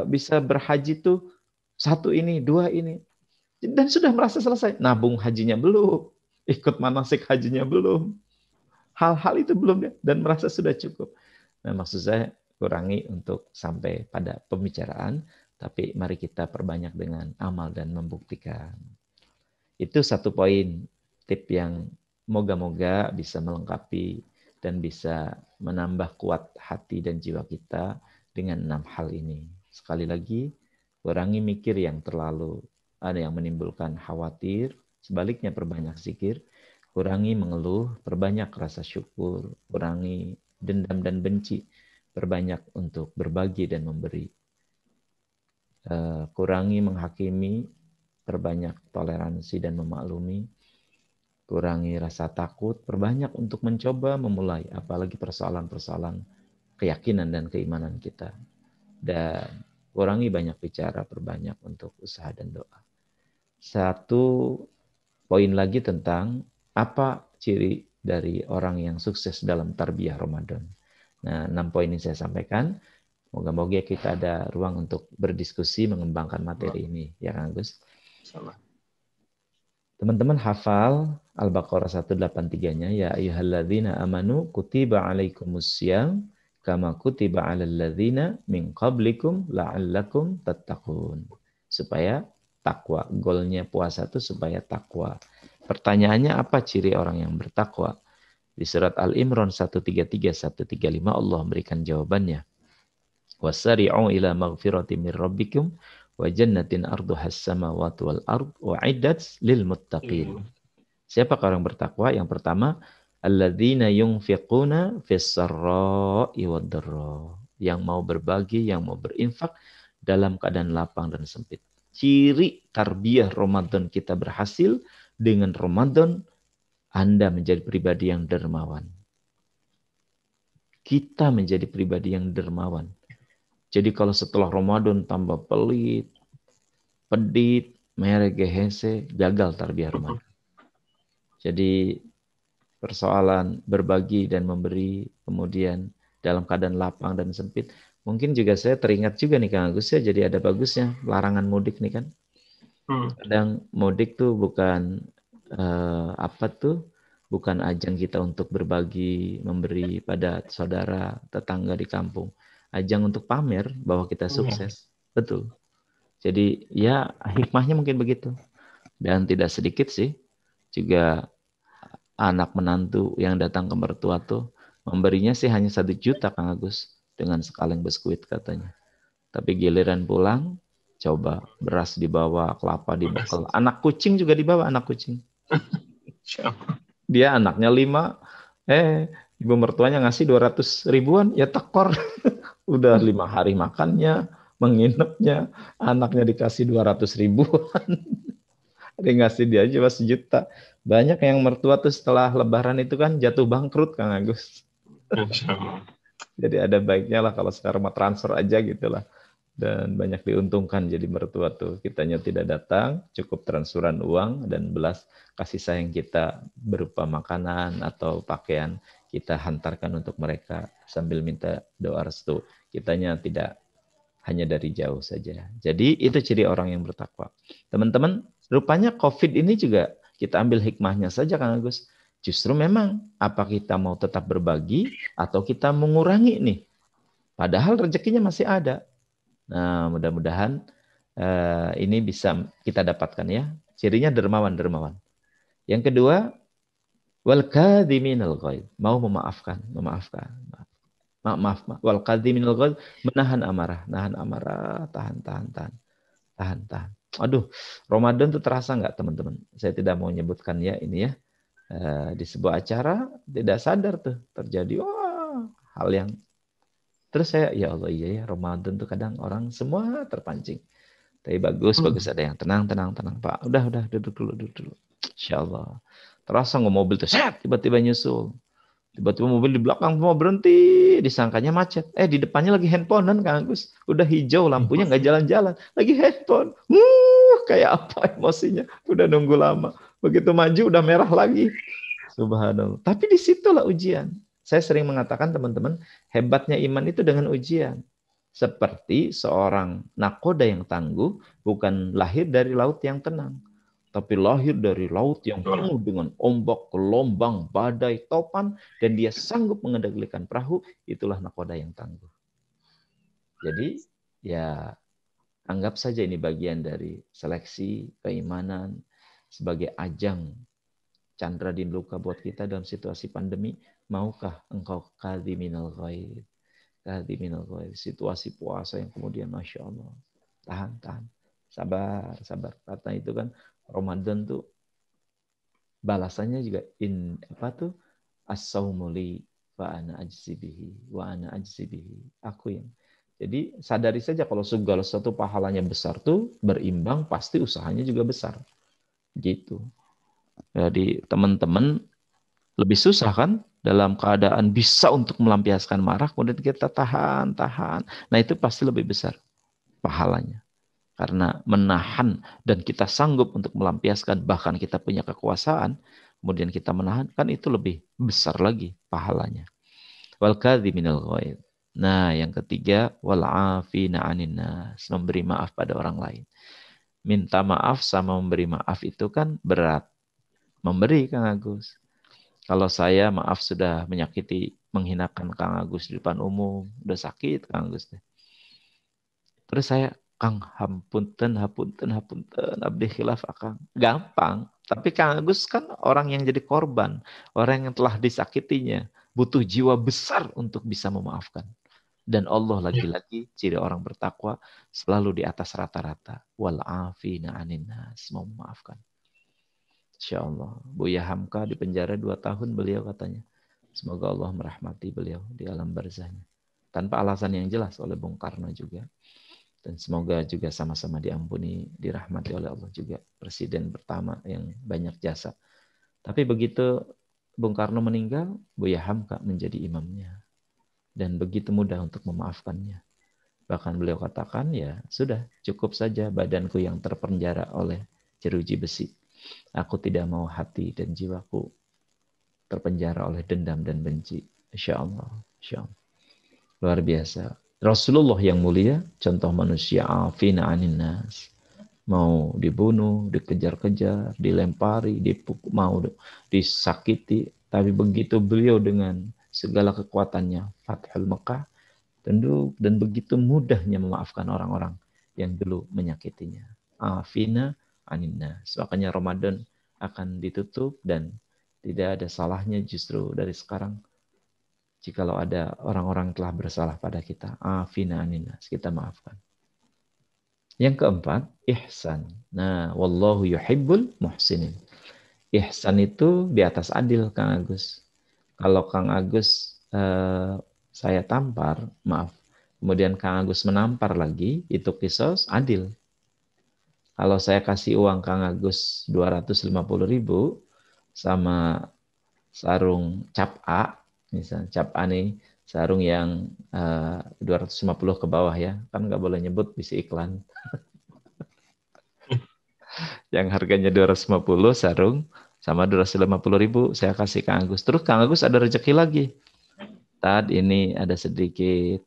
bisa berhaji tuh 1 ini, 2 ini. Dan sudah merasa selesai. Nabung hajinya belum, ikut manasik hajinya belum. Hal-hal itu belum ya, dan merasa sudah cukup. Nah, maksud saya kurangi untuk sampai pada pembicaraan, tapi mari kita perbanyak dengan amal dan membuktikan. Itu 1 poin tip yang moga-moga bisa melengkapi dan bisa menambah kuat hati dan jiwa kita dengan 6 hal ini. Sekali lagi, kurangi mikir yang terlalu ada yang menimbulkan khawatir, sebaliknya perbanyak zikir, kurangi mengeluh, perbanyak rasa syukur, kurangi dendam dan benci, perbanyak untuk berbagi dan memberi. Kurangi menghakimi, perbanyak toleransi dan memaklumi, kurangi rasa takut, perbanyak untuk mencoba memulai, apalagi persoalan-persoalan keyakinan dan keimanan kita. Dan kurangi banyak bicara, perbanyak untuk usaha dan doa. 1 poin lagi tentang apa ciri dari orang yang sukses dalam tarbiyah Ramadan. Nah, 6 poin ini saya sampaikan. Moga-moga kita ada ruang untuk berdiskusi mengembangkan materi ini, ya Kang Agus. Teman-teman hafal Al-Baqarah 183-nya, ya ayyuhalladzina amanu kutiba alaikumussyam kama kutiba alal ladzina min qablikum la'allakum tattaqun. Supaya takwa, goalnya puasa itu supaya takwa. Pertanyaannya apa ciri orang yang bertakwa? Di surat Al-Imran 133 135 Allah memberikan jawabannya. Wasari'u ila maghfirati min rabbikum wa jannatin arduhas samawati wal ard wa iddat lil muttaqin. Siapa orang bertakwa? Yang pertama, alladzina yunfiquna fis sarra'i wad dharra. Yang mau berbagi, yang mau berinfak dalam keadaan lapang dan sempit. Ciri tarbiyah Ramadan kita berhasil dengan Ramadan Anda menjadi pribadi yang dermawan. Kita menjadi pribadi yang dermawan. Jadi kalau setelah Ramadan tambah pelit, pedit, meregehese, gagal tarbiyah Ramadan. Jadi persoalan berbagi dan memberi, kemudian dalam keadaan lapang dan sempit. Mungkin juga saya teringat juga nih Kang Agus ya, jadi ada bagusnya larangan mudik nih kan. Kadang mudik tuh bukan bukan ajang kita untuk berbagi, memberi pada saudara, tetangga di kampung. Ajang untuk pamer bahwa kita sukses. Betul. Jadi ya hikmahnya mungkin begitu. Dan tidak sedikit sih juga anak menantu yang datang ke mertua tuh memberinya sih hanya 1 juta Kang Agus dengan sekaleng biskuit katanya. Tapi giliran pulang coba beras dibawa, kelapa dibawa, anak kucing juga dibawa, anak kucing. Dia anaknya 5, ibu mertuanya ngasih 200 ribuan, ya tekor. Udah 5 hari makannya, menginapnya, anaknya dikasih 200 ribuan. Dia ngasih dia aja 1 juta. Banyak yang mertua tuh setelah lebaran itu kan jatuh bangkrut Kang Agus. Jadi ada baiknya lah kalau sekarang mau transfer aja gitu lah. Dan banyak diuntungkan jadi mertua tuh. Kitanya tidak datang, cukup transferan uang dan belas kasih sayang kita berupa makanan atau pakaian kita hantarkan untuk mereka sambil minta doa restu. Kitanya tidak hanya dari jauh saja. Jadi itu ciri orang yang bertakwa. Teman-teman, rupanya COVID ini juga kita ambil hikmahnya saja Kang Agus. Justru memang apa kita mau tetap berbagi atau kita mengurangi nih. Padahal rezekinya masih ada. Nah, mudah-mudahan ini bisa kita dapatkan ya. Cirinya dermawan. Yang kedua, wal kadhiminal ghaidh, mau memaafkan. Maaf. Wal kadhiminal ghaidh, menahan amarah, tahan. Aduh, Ramadan tuh terasa nggak teman-teman? Saya tidak mau menyebutkan ya ini ya. Di sebuah acara tidak sadar tuh terjadi hal yang terus saya ya Allah iya ya Ramadan tuh kadang orang semua terpancing. Tapi bagus ada yang tenang Pak. Udah duduk dulu. Insyaallah. Terasa nggak mobil tuh tiba-tiba nyusul. Tiba-tiba mobil di belakang mau berhenti, disangkanya macet. Di depannya lagi handphonean Kang Agus. Udah hijau lampunya nggak jalan-jalan, lagi handphone. Kayak apa emosinya? Udah nunggu lama. Begitu maju udah merah lagi. Subhanallah. Tapi disitulah ujian. Saya sering mengatakan teman-teman, hebatnya iman itu dengan ujian. Seperti seorang nakoda yang tangguh bukan lahir dari laut yang tenang, tapi lahir dari laut yang penuh dengan ombak, gelombang, badai, topan, dan dia sanggup mengendalikan perahu. Itulah nakoda yang tangguh. Jadi ya anggap saja ini bagian dari seleksi keimanan sebagai ajang candra din luka buat kita dalam situasi pandemi. Maukah engkau kadhiminal ghaib? Kadhiminal ghaib. Situasi puasa yang kemudian Masya Allah. Tahan. Sabar. Karena itu kan Ramadan tuh balasannya juga as-saumu li wa ana ajzi bihi. Aku yang. Jadi sadari saja kalau segala sesuatu pahalanya besar tuh berimbang pasti usahanya juga besar. Gitu. Jadi teman-teman lebih susah kan dalam keadaan bisa untuk melampiaskan marah, kemudian kita tahan. Nah itu pasti lebih besar pahalanya. Karena menahan dan kita sanggup untuk melampiaskan, bahkan kita punya kekuasaan, kemudian kita menahan, kan itu lebih besar lagi pahalanya. Wal kadhiminal ghaidh. Nah yang ketiga, wal afina 'anin nas, memberi maaf pada orang lain. Minta maaf sama memberi maaf itu kan berat. Memberi Kang Agus. Kalau saya maaf sudah menyakiti, menghinakan Kang Agus di depan umum, udah sakit Kang Agus. Terus saya, Kang, hapunten, abdi khilaf Akang. Gampang. Tapi Kang Agus kan orang yang jadi korban, orang yang telah disakitinya, butuh jiwa besar untuk bisa memaafkan. Dan Allah lagi-lagi ciri orang bertakwa selalu di atas rata-rata. Wal afina 'anin nas, mau memaafkan. Insya Allah. Buya Hamka di penjara 2 tahun beliau katanya. Semoga Allah merahmati beliau di alam barzahnya. Tanpa alasan yang jelas oleh Bung Karno juga. Dan semoga juga sama-sama diampuni, dirahmati oleh Allah juga. Presiden pertama yang banyak jasa. Tapi begitu Bung Karno meninggal, Buya Hamka menjadi imamnya. Dan begitu mudah untuk memaafkannya. Bahkan beliau katakan, ya sudah cukup saja badanku yang terpenjara oleh jeruji besi. Aku tidak mau hati dan jiwaku terpenjara oleh dendam dan benci. Insya Allah. Luar biasa. Rasulullah yang mulia, contoh manusia afina 'anin nas. Mau dibunuh, dikejar-kejar, dilempari, dipukul, mau disakiti. Tapi begitu beliau dengan segala kekuatannya, Fathul Mekah, tunduk dan begitu mudahnya memaafkan orang-orang yang dulu menyakitinya. Afina 'anin nas. Makanya Ramadan akan ditutup dan tidak ada salahnya justru dari sekarang jikalau ada orang-orang telah bersalah pada kita. Afina 'anin nas. Kita maafkan. Yang keempat, ihsan. Nah, wallahu yuhibbul muhsinin. Ihsan itu di atas adil, Kang Agus. Kalau Kang Agus saya tampar, maaf. Kemudian Kang Agus menampar lagi, itu kisos adil. Kalau saya kasih uang Kang Agus 250.000 sama sarung cap A, misalnya cap A nih, sarung yang 250 ke bawah ya, kan nggak boleh nyebut bisa iklan. Yang harganya 250 sarung sama 250.000 saya kasih Kang Agus. Terus Kang Agus ada rezeki lagi. Tad ini ada sedikit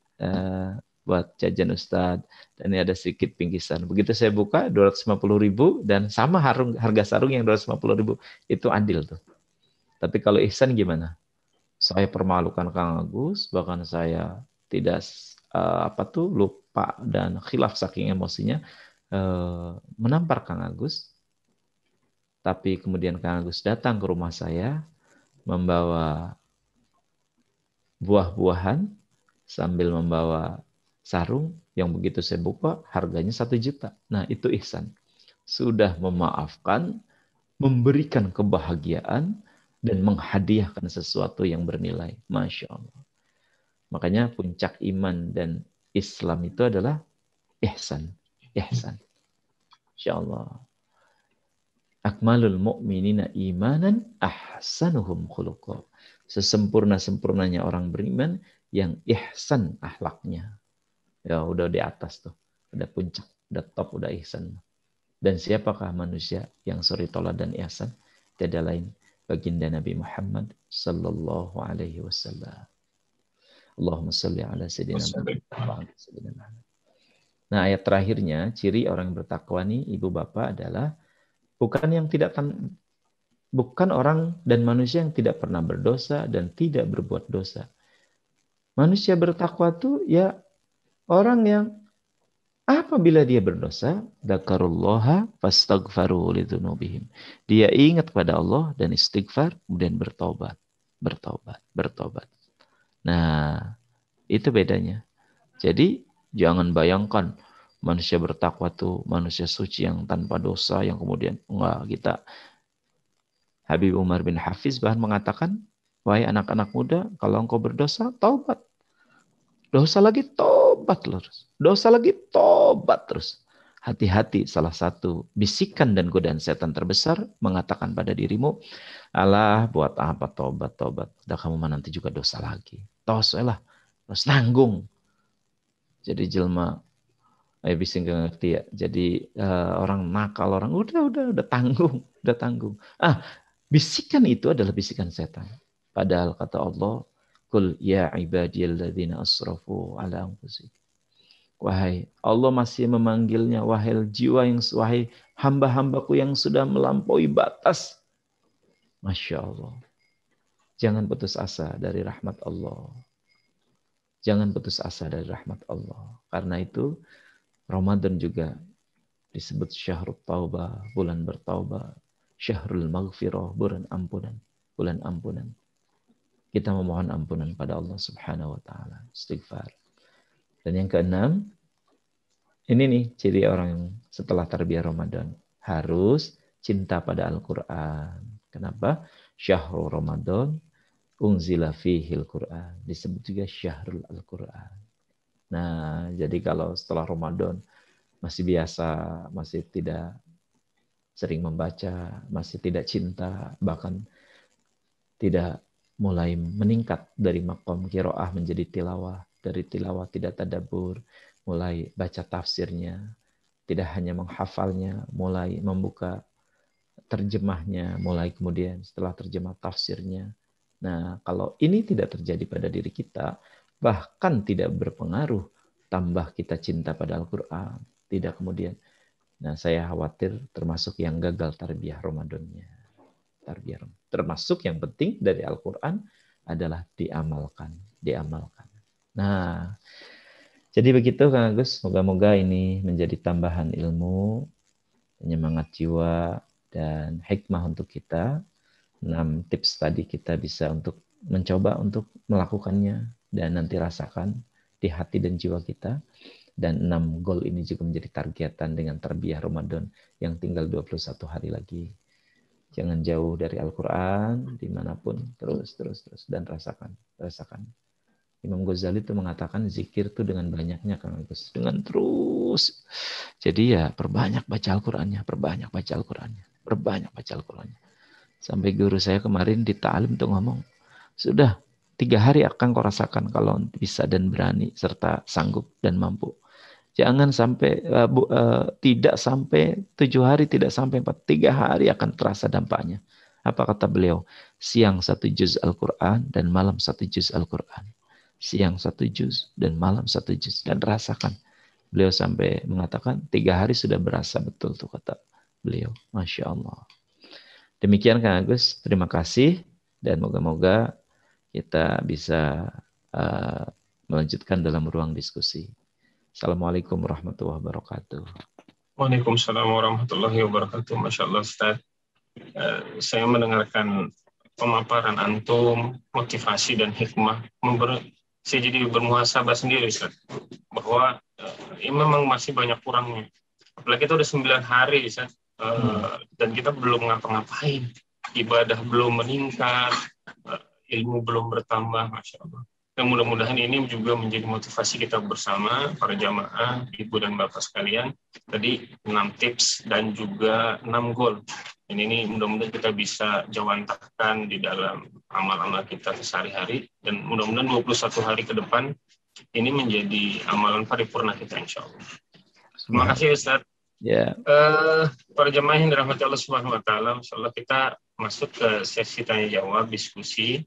buat jajan Ustadz, dan ini ada sedikit bingkisan. Begitu saya buka 250.000 dan sama harga sarung yang 250.000, itu adil tuh. Tapi kalau ihsan gimana? Saya permalukan Kang Agus, bahkan saya tidak lupa dan khilaf saking emosinya menampar Kang Agus. Tapi kemudian Kang Agus datang ke rumah saya membawa buah-buahan sambil membawa sarung yang begitu saya buka harganya 1 juta. Nah itu ihsan. Sudah memaafkan, memberikan kebahagiaan, dan menghadiahkan sesuatu yang bernilai. Masya Allah. Makanya puncak iman dan Islam itu adalah ihsan. Ihsan. Insya Allah. Akmalul mu'minina imanan ahsanuhum khuluqa. Sesempurna-sempurnanya orang beriman yang ihsan akhlaknya. Ya udah di atas tuh. Udah puncak, udah top, udah ihsan. Dan siapakah manusia yang suri tola dan ihsan? Tiada lain baginda Nabi Muhammad sallallahu alaihi wasallam. Allahumma salli ala sayyidina Muhammad. Nah, ayat terakhirnya, ciri orang yang bertakwa nih, ibu bapak adalah bukan orang dan manusia yang tidak pernah berdosa dan tidak berbuat dosa. Manusia bertakwa itu ya orang yang apabila dia berdosa, dzakarullaha fastaghfaru lidzunubihim. Dia ingat pada Allah dan istighfar, kemudian bertobat. Nah, itu bedanya. Jadi, jangan bayangkan manusia bertakwa tuh manusia suci yang tanpa dosa, yang kemudian enggak kita. Habib Umar bin Hafiz bahkan mengatakan, wahai anak-anak muda, kalau engkau berdosa, taubat. Dosa lagi, tobat terus. Dosa lagi, tobat terus. Hati-hati, salah satu bisikan dan godaan setan terbesar mengatakan pada dirimu, alah buat apa tobat. Udah kamu nanti juga dosa lagi. Lah, terus nanggung. Jadi jelma, bisa nggak ngerti ya. Jadi orang nakal, orang udah tanggung. Bisikan itu adalah bisikan setan. Padahal kata Allah, Qul ya ibadiyalladzina asrafu ala anfusihim. Wahai Allah masih memanggilnya, wahai hamba-hambaku yang sudah melampaui batas. Masya Allah. Jangan putus asa dari rahmat Allah. Jangan putus asa dari rahmat Allah. Karena itu Ramadan juga disebut syahrul taubah, bulan bertaubah. Syahrul maghfirah, bulan ampunan. Kita memohon ampunan pada Allah Subhanahu wa taala, istighfar. Dan yang keenam, ini nih ciri orang yang setelah tarbiyah Ramadan harus cinta pada Al-Qur'an. Kenapa? Syahrul Ramadan unzila fihil Qur'an. Disebut juga Syahrul Al-Qur'an. Nah, jadi kalau setelah Ramadan masih biasa, masih tidak sering membaca, masih tidak cinta, bahkan tidak mulai meningkat dari maqam qiraah menjadi tilawah, dari tilawah tidak tadabbur, mulai baca tafsirnya, tidak hanya menghafalnya, mulai membuka terjemahnya, mulai kemudian setelah terjemah tafsirnya. Nah, kalau ini tidak terjadi pada diri kita, bahkan tidak berpengaruh tambah kita cinta pada Al-Qur'an, tidak kemudian. Nah, saya khawatir termasuk yang gagal tarbiyah Ramadannya. Termasuk yang penting dari Al-Quran adalah diamalkan. Nah, jadi begitu Kang Agus. Moga-moga ini menjadi tambahan ilmu, penyemangat jiwa, dan hikmah untuk kita. 6 tips tadi kita bisa untuk mencoba untuk melakukannya dan nanti rasakan di hati dan jiwa kita. Dan 6 goal ini juga menjadi targetan dengan tarbiyah Ramadan yang tinggal 21 hari lagi. Jangan jauh dari Al-Quran, dimanapun, terus, dan rasakan. Imam Ghazali itu mengatakan zikir itu dengan banyaknya, Kang Agus. Dengan terus. Jadi ya perbanyak baca Al-Qurannya. Sampai guru saya kemarin di ta'lim tuh ngomong, sudah 3 hari akan kau rasakan kalau bisa dan berani, serta sanggup dan mampu. Jangan sampai tidak sampai 7 hari, tidak sampai 3 hari akan terasa dampaknya. Apa kata beliau? Siang 1 juz Al-Quran dan malam 1 juz Al-Quran. Siang 1 juz dan malam 1 juz. Dan rasakan. Beliau sampai mengatakan 3 hari sudah berasa betul tuh kata beliau. Masya Allah. Demikian Kang Agus. Terima kasih. Dan moga-moga kita bisa melanjutkan dalam ruang diskusi. Assalamualaikum warahmatullahi wabarakatuh. Waalaikumsalam warahmatullahi wabarakatuh. Masya Allah Ustaz. Saya mendengarkan pemaparan antum, motivasi dan hikmah. Saya jadi bermuhasabah sendiri Ustaz. Bahwa ini memang masih banyak kurangnya. Apalagi itu udah 9 hari Ustaz. Dan kita belum ngapa-ngapain. Ibadah belum meningkat. Ilmu belum bertambah. Masya Allah. Dan mudah-mudahan ini juga menjadi motivasi kita bersama, para jamaah, ibu dan bapak sekalian. Tadi 6 tips dan juga 6 goal. Dan ini mudah-mudahan kita bisa jawantahkan di dalam amal-amal kita sehari-hari. Dan mudah-mudahan 21 hari ke depan ini menjadi amalan paripurna kita insya Allah. Terima kasih Ustaz. Ya. Para jemaah yang dirahmati Allah Subhanahu wa taala, insyaallah kita masuk ke sesi tanya jawab diskusi.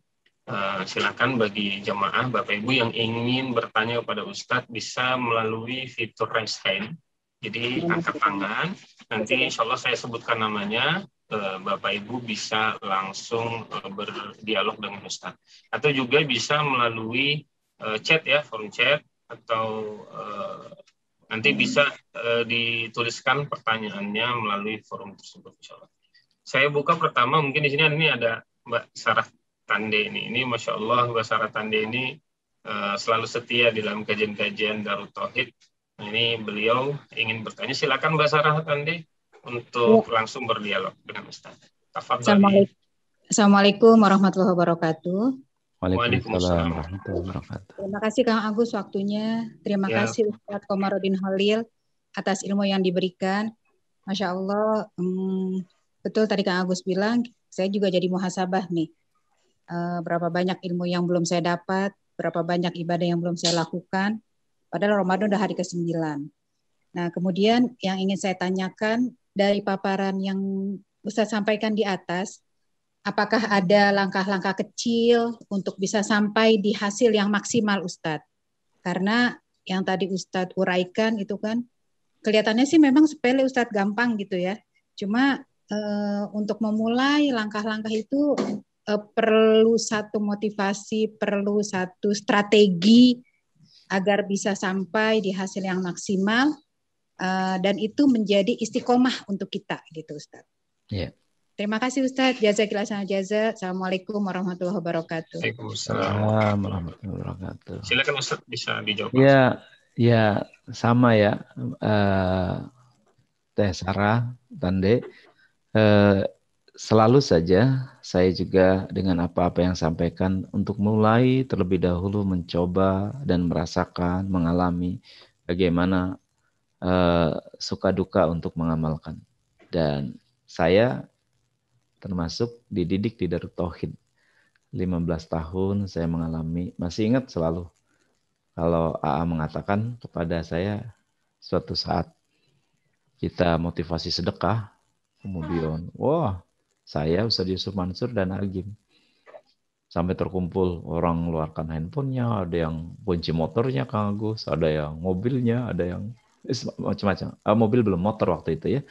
Silakan bagi jemaah Bapak Ibu yang ingin bertanya kepada Ustadz bisa melalui fitur raise hand. Jadi angkat tangan, nanti insya Allah saya sebutkan namanya, Bapak Ibu bisa langsung berdialog dengan Ustadz. Atau juga bisa melalui chat ya, forum chat, atau nanti bisa dituliskan pertanyaannya melalui forum tersebut insya Allah. Saya buka pertama, mungkin di sini ada Mbak Sarah Tande ini Masya Allah Mbak Sarah Tande ini selalu setia di dalam kajian-kajian Darut Tauhid. Nah, ini beliau ingin bertanya, silakan Mbak Sarah Tande untuk langsung berdialog dengan Ustaz. Assalamualaikum warahmatullahi wabarakatuh. Waalaikumsalam warahmatullahi wabarakatuh. Terima kasih Kang Agus waktunya. Terima kasih Ustadz Komarudin Holil atas ilmu yang diberikan. Masya Allah, betul tadi Kang Agus bilang, saya juga jadi muhasabah nih. Berapa banyak ilmu yang belum saya dapat, berapa banyak ibadah yang belum saya lakukan, padahal Ramadan udah hari ke-9. Nah, kemudian yang ingin saya tanyakan dari paparan yang Ustadz sampaikan di atas, apakah ada langkah-langkah kecil untuk bisa sampai di hasil yang maksimal Ustadz? Karena yang tadi Ustadz uraikan itu kan, kelihatannya sih memang sepele Ustadz, gampang gitu ya. Cuma untuk memulai langkah-langkah itu perlu satu motivasi, perlu satu strategi agar bisa sampai di hasil yang maksimal, dan itu menjadi istiqomah untuk kita gitu Ustaz. Yeah. Terima kasih Ustaz. Jazakillah jaza. Assalamualaikum warahmatullahi wabarakatuh. Waalaikumsalam warahmatullahi wabarakatuh. Silakan Ustaz bisa dijawab. Ya sama ya, Teh Sarah Tande. Selalu saja saya juga dengan apa-apa yang sampaikan untuk mulai terlebih dahulu mencoba dan merasakan, mengalami bagaimana suka duka untuk mengamalkan. Dan saya termasuk dididik di Darut Tauhid. 15 tahun saya mengalami, masih ingat selalu kalau AA mengatakan kepada saya suatu saat kita motivasi sedekah, kemudian saya Ustaz Yusuf Mansur dan Agim sampai terkumpul orang mengeluarkan handphonenya, ada yang kunci motornya Kang Agus, ada yang mobilnya, ada yang macam-macam. Mobil belum, motor waktu itu ya.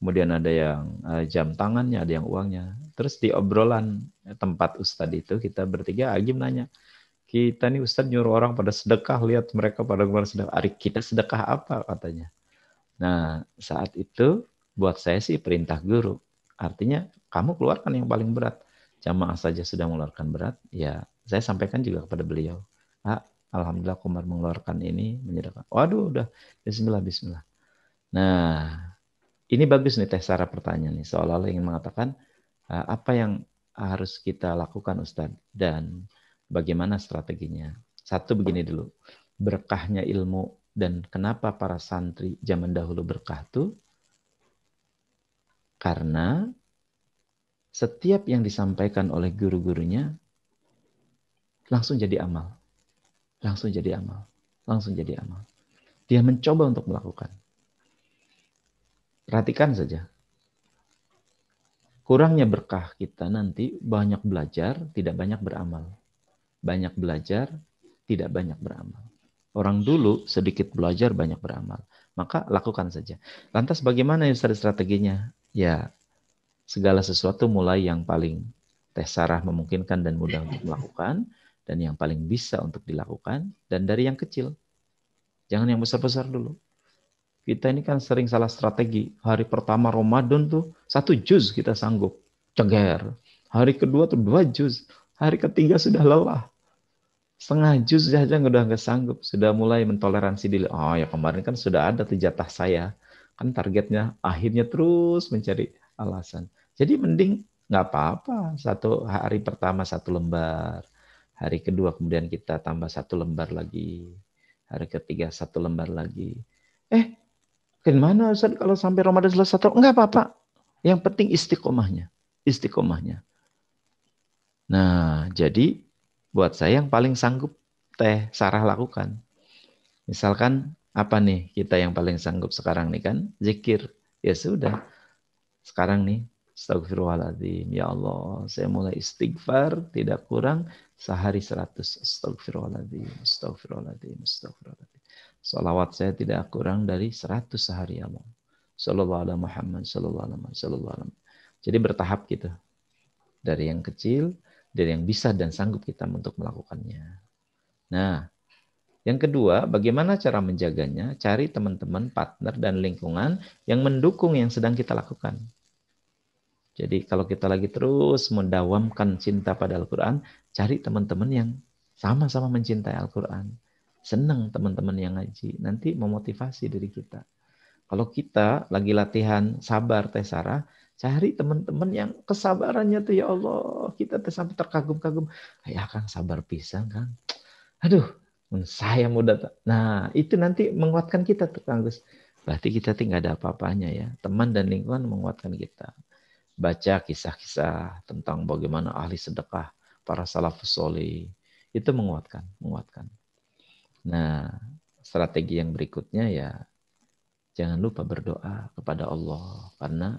Kemudian ada yang jam tangannya, ada yang uangnya. Terus di obrolan tempat Ustadz itu kita bertiga, Agim nanya, kita nih Ustadz nyuruh orang pada sedekah, lihat mereka pada kemarin sedekah. Ari kita sedekah apa katanya. Nah saat itu buat saya sih perintah guru. Artinya kamu keluarkan yang paling berat. Jamaah saja sudah mengeluarkan berat. Ya saya sampaikan juga kepada beliau. Alhamdulillah Komar mengeluarkan ini menyedekahkan. Waduh udah Bismillah. Nah ini bagus nih Teh Sarah pertanyaan nih. Seolah-olah ingin mengatakan apa yang harus kita lakukan Ustadz dan bagaimana strateginya. Satu begini dulu. Berkahnya ilmu dan kenapa para santri zaman dahulu berkah tuh karena setiap yang disampaikan oleh guru-gurunya langsung jadi amal. Langsung jadi amal. Dia mencoba untuk melakukan. Perhatikan saja. Kurangnya berkah kita nanti banyak belajar, tidak banyak beramal. Banyak belajar, tidak banyak beramal. Orang dulu sedikit belajar, banyak beramal. Maka lakukan saja. Lantas bagaimana strateginya? Ya, segala sesuatu mulai yang paling Teh Sarah memungkinkan dan mudah untuk melakukan, dan yang paling bisa untuk dilakukan, dan dari yang kecil. Jangan yang besar-besar dulu. Kita ini kan sering salah strategi. Hari pertama Ramadan tuh 1 juz kita sanggup. Ceger. Hari kedua tuh 2 juz. Hari ketiga sudah lelah. Setengah juz saja udah nggak sanggup. Sudah mulai mentoleransi diri. Oh ya kemarin kan sudah ada tuh jatah saya. Kan targetnya akhirnya terus mencari alasan. Jadi mending nggak apa-apa. 1 hari pertama 1 lembar. Hari kedua kemudian kita tambah 1 lembar lagi. Hari ketiga 1 lembar lagi. Gimana Ustaz kalau sampai Ramadan selesai? Enggak apa-apa. Yang penting istiqomahnya. Istiqomahnya. Nah, jadi buat saya yang paling sanggup Teh Sarah lakukan. Misalkan apa nih kita yang paling sanggup sekarang nih kan? Zikir. Ya sudah. Sekarang nih, astagfirullahaladzim. Ya Allah, saya mulai istighfar tidak kurang sehari 100. Astagfirullahaladzim. Astagfirullahaladzim. Astagfirullahaladzim. Salawat saya tidak kurang dari 100 sehari ya Allah. Sallallahu alaihi Muhammad. Sallallahu alaihi Muhammad. Jadi bertahap gitu. Dari yang kecil, dari yang bisa dan sanggup kita untuk melakukannya. Nah, yang kedua, bagaimana cara menjaganya? Cari teman-teman, partner, dan lingkungan yang mendukung yang sedang kita lakukan. Jadi kalau kita lagi terus mendawamkan cinta pada Al-Quran, cari teman-teman yang sama-sama mencintai Al-Quran. Senang teman-teman yang ngaji. Nanti memotivasi diri kita. Kalau kita lagi latihan sabar, Teh Sarah, cari teman-teman yang kesabarannya tuh ya Allah. Kita tuh sampai terkagum-kagum. Ya Kang, sabar pisan Kang. Aduh. Saya muda. Nah, itu nanti menguatkan kita tuh Kang Gus. Berarti kita tinggal ada apa-apanya ya. Teman dan lingkungan menguatkan kita. Baca kisah-kisah tentang bagaimana ahli sedekah, para salafus sholih. Itu menguatkan. Nah, strategi yang berikutnya ya, jangan lupa berdoa kepada Allah. Karena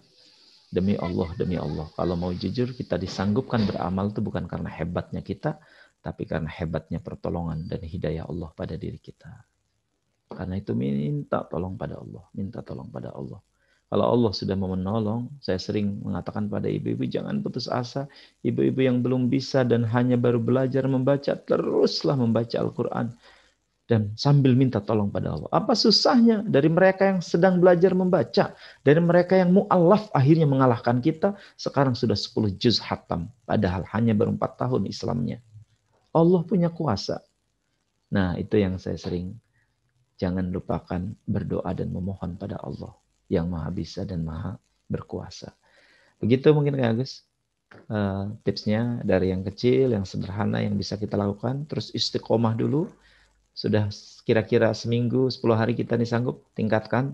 demi Allah, kalau mau jujur kita disanggupkan beramal itu bukan karena hebatnya kita, tapi karena hebatnya pertolongan dan hidayah Allah pada diri kita. Karena itu minta tolong pada Allah. Kalau Allah sudah mau menolong, saya sering mengatakan pada ibu-ibu, jangan putus asa. Ibu-ibu yang belum bisa dan hanya baru belajar membaca, teruslah membaca Al-Quran. Dan sambil minta tolong pada Allah. Apa susahnya dari mereka yang sedang belajar membaca, dari mereka yang mu'allaf akhirnya mengalahkan kita, sekarang sudah 10 juz hatam. Padahal hanya baru 4 tahun Islamnya. Allah punya kuasa. Nah, itu yang saya sering. Jangan lupakan berdoa dan memohon pada Allah yang maha bisa dan maha berkuasa. Begitu mungkin Kak Agus. Tipsnya dari yang kecil, yang sederhana yang bisa kita lakukan. Terus istiqomah dulu. Sudah kira-kira seminggu, 10 hari kita nih sanggup. Tingkatkan.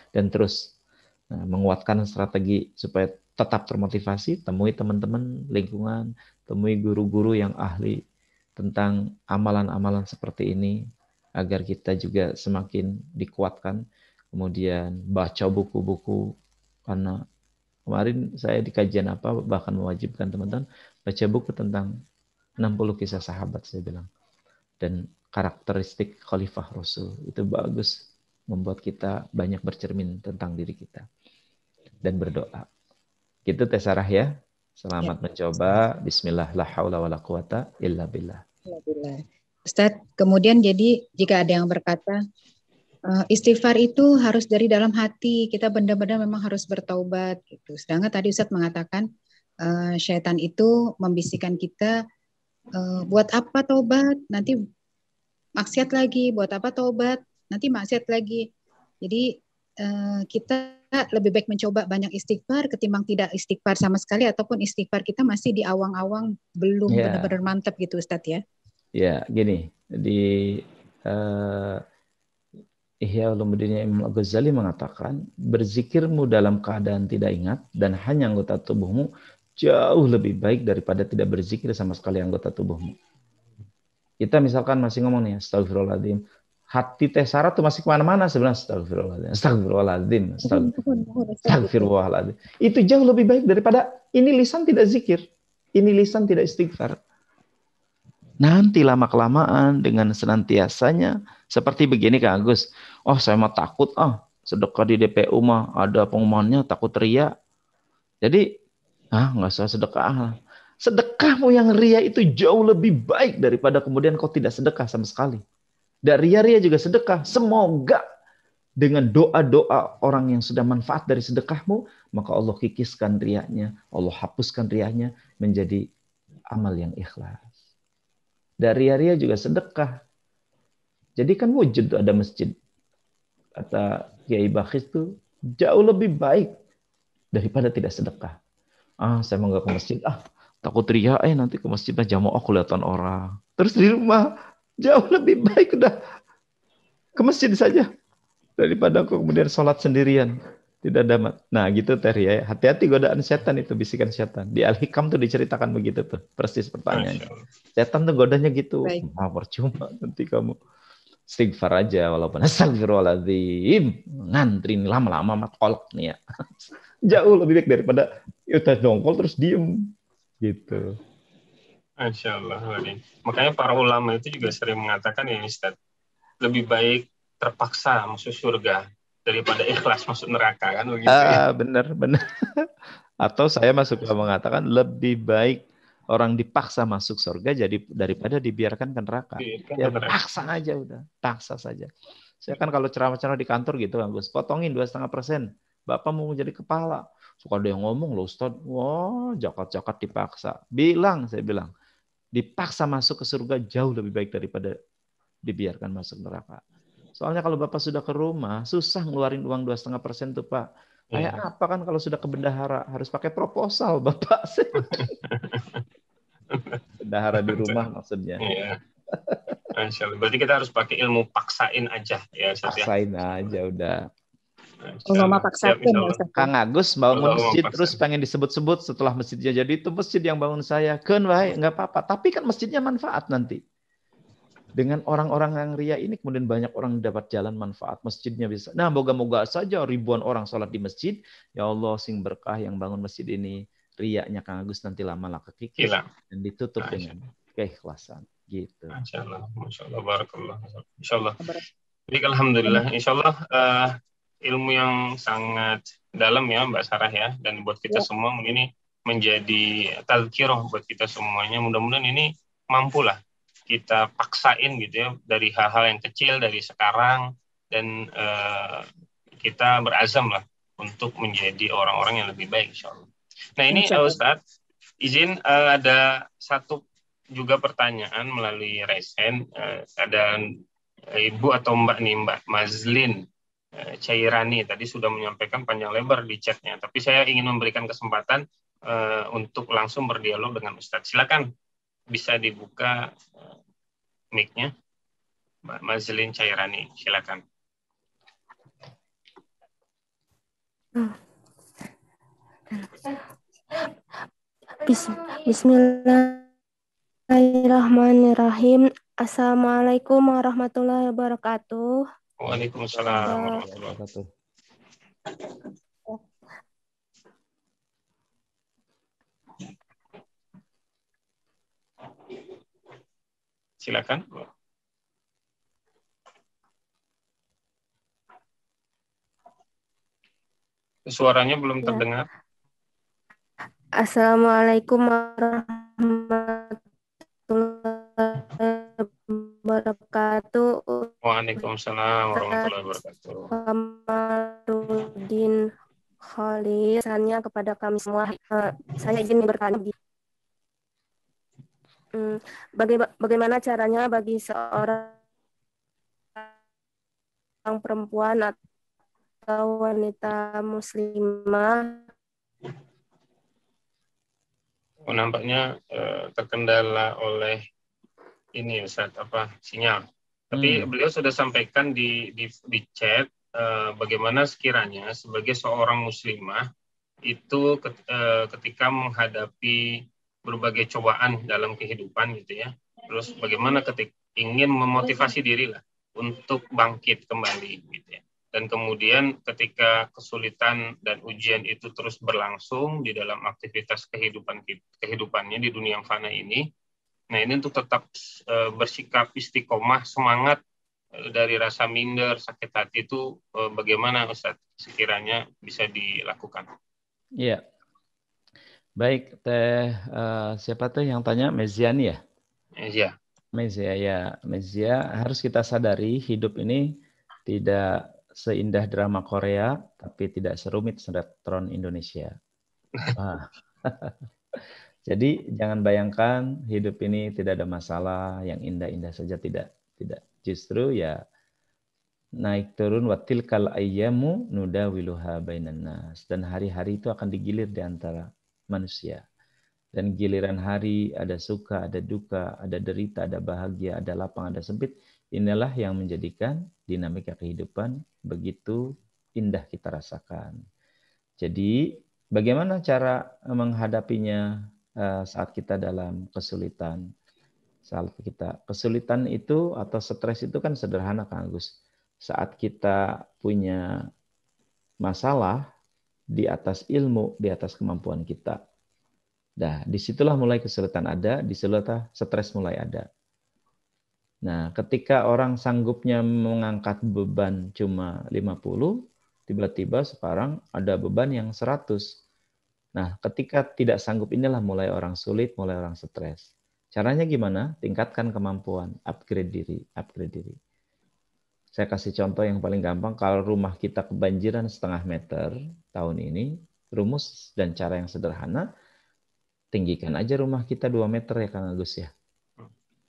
Dan terus menguatkan strategi supaya tetap termotivasi. Temui teman-teman, lingkungan. Temui guru-guru yang ahli tentang amalan-amalan seperti ini agar kita juga semakin dikuatkan. Kemudian baca buku-buku, karena kemarin saya di kajian bahkan mewajibkan teman-teman baca buku tentang 60 kisah sahabat saya bilang. Dan karakteristik Khalifah Rasul itu bagus, membuat kita banyak bercermin tentang diri kita dan berdoa. Gitu Teh Sarah ya. Selamat mencoba. Bismillah, la haula wala quwata illa billah. Ustaz, kemudian jadi jika ada yang berkata istighfar itu harus dari dalam hati, kita benar-benar memang harus bertaubat gitu. Sedangkan tadi Ustaz mengatakan syaitan itu membisikkan kita buat apa taubat, nanti maksiat lagi, buat apa taubat, nanti maksiat lagi. Jadi kita lebih baik mencoba banyak istighfar ketimbang tidak istighfar sama sekali, ataupun istighfar kita masih di awang-awang, belum benar-benar mantap gitu Ustadz ya. Ya, gini, di Ihya Ulumuddin Imam Al-Ghazali mengatakan, berzikirmu dalam keadaan tidak ingat dan hanya anggota tubuhmu jauh lebih baik daripada tidak berzikir sama sekali anggota tubuhmu. Kita misalkan masih ngomong nih, astagfirullahaladzim, hati Teh Sarah tuh masih kemana-mana sebenarnya, astagfirullahaladzim. Itu jauh lebih baik daripada ini lisan tidak zikir, ini lisan tidak istighfar. Nanti lama-kelamaan dengan senantiasanya seperti begini Kak Agus. Oh saya mah takut, sedekah di DPU mah ada pengumumannya, takut ria. Jadi, nggak usah sedekah. Sedekahmu yang ria itu jauh lebih baik daripada kemudian kau tidak sedekah sama sekali. Dan ria-ria juga sedekah. Semoga dengan doa-doa orang yang sudah manfaat dari sedekahmu, maka Allah kikiskan riaknya, Allah hapuskan riaknya menjadi amal yang ikhlas. Dan ria-ria juga sedekah. Jadi kan wujud ada masjid. Kata Kiai Bakhis itu jauh lebih baik daripada tidak sedekah. Saya mau nggak ke masjid. Takut ria, nanti ke masjidnya jamaah kelihatan orang. Terus di rumah jauh lebih baik udah ke masjid saja daripada aku kemudian sholat sendirian. Tidak ada. Nah gitu Terry ya. Hati-hati godaan setan itu, bisikan setan. Di Al-Hikam tuh diceritakan begitu tuh. Persis pertanyaannya. Setan tuh godanya gitu. Baik. Percuma nanti kamu istighfar aja walaupun astagfirullahaladzim. Ngantri lama-lama matkolok nih ya. Jauh lebih baik daripada udah dongkol terus diem. Gitu. Masya Allah. Makanya para ulama itu juga sering mengatakan ya Ustaz, lebih baik terpaksa masuk surga daripada ikhlas masuk neraka, kan begitu ya? Benar. Atau saya masuk mengatakan lebih baik orang dipaksa masuk surga jadi daripada dibiarkan ke neraka. Ya paksa aja udah, paksa saja. Saya kan kalau ceramah-ceramah di kantor gitu, Gus, potongin 2,5%. Bapak mau jadi kepala. Suka ada yang ngomong loh, Ustaz, wah jakat-jakat dipaksa. Saya bilang, dipaksa masuk ke surga jauh lebih baik daripada dibiarkan masuk neraka. Soalnya kalau Bapak sudah ke rumah, susah ngeluarin uang 2,5% tuh Pak. Kayak apa kan kalau sudah ke bendahara, harus pakai proposal Bapak. Bendahara di rumah maksudnya. Iya. Berarti kita harus pakai ilmu paksain aja ya. Paksain aja udah. Ulama paksain. Kang Agus bangun masjid terus pengen disebut-sebut setelah masjidnya jadi itu masjid yang bangun saya. Kan baik, nggak apa-apa. Tapi kan masjidnya manfaat nanti. Dengan orang-orang yang ria ini kemudian banyak orang dapat jalan manfaat, masjidnya bisa. Nah, moga-moga saja ribuan orang sholat di masjid. Ya Allah, sing berkah yang bangun masjid ini. Riaknya Kang Agus nanti lama-lama kekikis dan ditutup dengan keikhlasan. Gitu. Masya Allah, barakallah. Insya Allah. Jadi alhamdulillah, insya Allah ilmu yang sangat dalam ya Mbak Sarah ya, dan buat kita semua ini menjadi tazkirah buat kita semuanya. Mudah-mudahan ini mampulah kita paksain gitu ya dari hal-hal yang kecil dari sekarang, dan kita berazam lah untuk menjadi orang-orang yang lebih baik insya Allah. Nah ini Ustadz izin ada satu juga pertanyaan melalui resen, ada Ibu atau Mbak Mazlin Cairani tadi sudah menyampaikan panjang lebar di chatnya, tapi saya ingin memberikan kesempatan untuk langsung berdialog dengan Ustadz. Silakan bisa dibuka mic-nya, Mbak Mazlin Cairani, silakan. Bismillahirrahmanirrahim. Assalamualaikum warahmatullahi wabarakatuh. Waalaikumsalam warahmatullahi wabarakatuh. Silakan. Suaranya belum terdengar. Assalamualaikum warahmatullahi wabarakatuh. Waalaikumsalam warahmatullahi wabarakatuh. Kamarudin Khalil, pesannya kepada kami semua. Saya izin bertanya. Bagaimana caranya bagi seorang perempuan atau wanita muslimah? Nampaknya terkendala oleh ini Ustaz, sinyal. Tapi beliau sudah sampaikan di chat bagaimana sekiranya sebagai seorang muslimah itu ketika menghadapi berbagai cobaan dalam kehidupan gitu ya. Terus bagaimana ketika ingin memotivasi diri lah untuk bangkit kembali gitu ya. Dan kemudian ketika kesulitan dan ujian itu terus berlangsung di dalam aktivitas kehidupannya di dunia yang fana ini. Nah, ini untuk tetap bersikap istiqomah, semangat dari rasa minder, sakit hati itu bagaimana Ustaz sekiranya bisa dilakukan? Iya. Baik, siapa tuh yang tanya? Meziani ya? Iya. Mezia, harus kita sadari hidup ini tidak seindah drama Korea, tapi tidak serumit sinetron Indonesia. Jadi jangan bayangkan hidup ini tidak ada masalah, yang indah-indah saja, tidak. Justru ya naik turun, watilkal ayyamu nudawiluha bainan nas, dan hari-hari itu akan digilir di antara manusia. Dan giliran hari ada suka, ada duka, ada derita, ada bahagia, ada lapang, ada sempit. Inilah yang menjadikan dinamika kehidupan begitu indah kita rasakan. Jadi bagaimana cara menghadapinya saat kita dalam kesulitan? Saat kita kesulitan itu atau stres itu kan sederhana, Kang Agus. Saat kita punya masalah di atas ilmu, di atas kemampuan kita. Nah, disitulah mulai kesulitan ada, disitulah stres mulai ada. Nah, ketika orang sanggupnya mengangkat beban cuma 50, tiba-tiba sekarang ada beban yang 100. Nah, ketika tidak sanggup inilah mulai orang sulit, mulai orang stres. Caranya gimana? Tingkatkan kemampuan, upgrade diri, upgrade diri. Saya kasih contoh yang paling gampang, kalau rumah kita kebanjiran 0,5 meter tahun ini, rumus dan cara yang sederhana, tinggikan aja rumah kita 2 meter ya Kang Agus ya.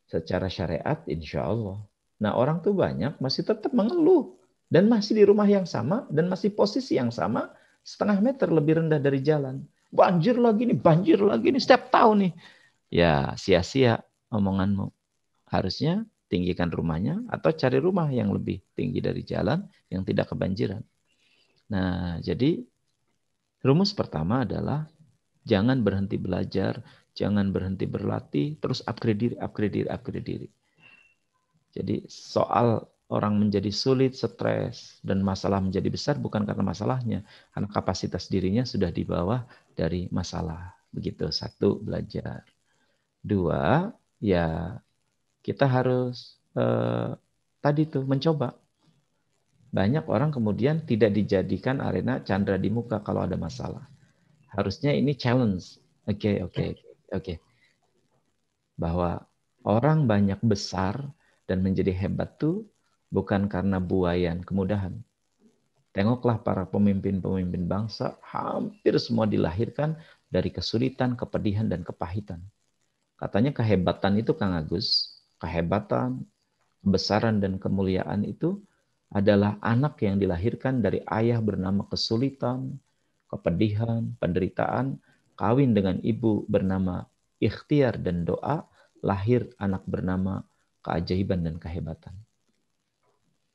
Secara syariat insya Allah. Nah orang tuh banyak masih tetap mengeluh. Dan masih di rumah yang sama, dan masih posisi yang sama, 0,5 meter lebih rendah dari jalan. Banjir lagi nih, setiap tahun nih. Ya sia-sia omonganmu. Harusnya tinggikan rumahnya atau cari rumah yang lebih tinggi dari jalan yang tidak kebanjiran. Nah jadi rumus pertama adalah jangan berhenti belajar, jangan berhenti berlatih, terus upgrade diri, upgrade diri, upgrade diri. Jadi soal orang menjadi sulit, stres, dan masalah menjadi besar bukan karena masalahnya, karena kapasitas dirinya sudah di bawah dari masalah. Begitu, 1, belajar. 2, ya kita harus tadi tuh mencoba. Banyak orang kemudian tidak dijadikan arena candra di muka kalau ada masalah. Harusnya ini challenge. Oke. Bahwa orang banyak besar dan menjadi hebat tuh bukan karena buayan kemudahan. Tengoklah para pemimpin-pemimpin bangsa, hampir semua dilahirkan dari kesulitan, kepedihan, dan kepahitan. Katanya kehebatan itu, Kang Agus, kehebatan, kebesaran, dan kemuliaan itu adalah anak yang dilahirkan dari ayah bernama kesulitan, kepedihan, penderitaan, kawin dengan ibu bernama ikhtiar dan doa, lahir anak bernama keajaiban dan kehebatan.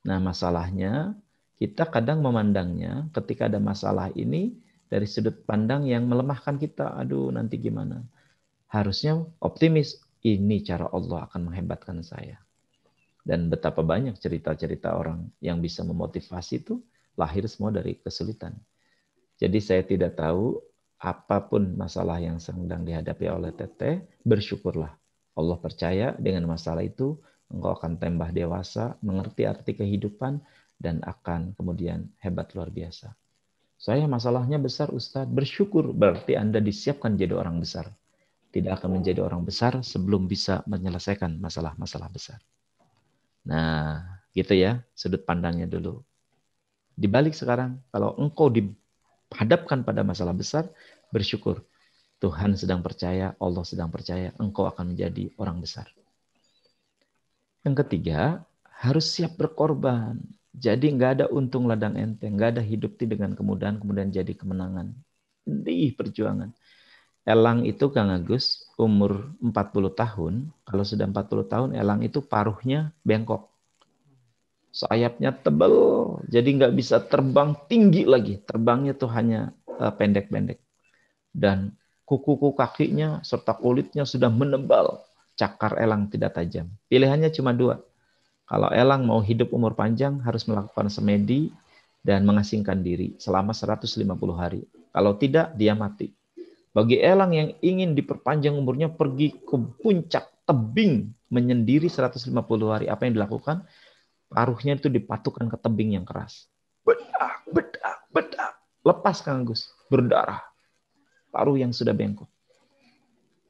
Nah masalahnya, kita kadang memandangnya ketika ada masalah ini dari sudut pandang yang melemahkan kita. Aduh nanti gimana? Harusnya optimis, ini cara Allah akan menghebatkan saya. Dan betapa banyak cerita-cerita orang yang bisa memotivasi itu lahir semua dari kesulitan. Jadi saya tidak tahu apapun masalah yang sedang dihadapi oleh Teteh, bersyukurlah. Allah percaya dengan masalah itu, engkau akan tambah dewasa, mengerti arti kehidupan, dan akan kemudian hebat luar biasa. Saya masalahnya besar Ustadz, bersyukur berarti Anda disiapkan jadi orang besar. Tidak akan menjadi orang besar sebelum bisa menyelesaikan masalah-masalah besar. Nah, gitu ya, sudut pandangnya dulu. Dibalik sekarang, kalau engkau dihadapkan pada masalah besar, bersyukur. Tuhan sedang percaya, Allah sedang percaya, engkau akan menjadi orang besar. Yang ketiga, harus siap berkorban. Jadi nggak ada untung ladang enteng, nggak ada hidup dengan kemudahan, kemudian jadi kemenangan. Di perjuangan. Elang itu Kang Agus, umur 40 tahun, kalau sudah 40 tahun, elang itu paruhnya bengkok. Sayapnya tebal, jadi nggak bisa terbang tinggi lagi. Terbangnya tuh hanya pendek-pendek. Dan kuku kakinya serta kulitnya sudah menebal. Cakar elang tidak tajam. Pilihannya cuma 2. Kalau elang mau hidup umur panjang, harus melakukan semedi dan mengasingkan diri selama 150 hari. Kalau tidak, dia mati. Bagi elang yang ingin diperpanjang umurnya, pergi ke puncak tebing, menyendiri 150 hari. Apa yang dilakukan? Paruhnya itu dipatukan ke tebing yang keras. Bedak. Lepas Kang Agus, berdarah. Paruh yang sudah bengkok.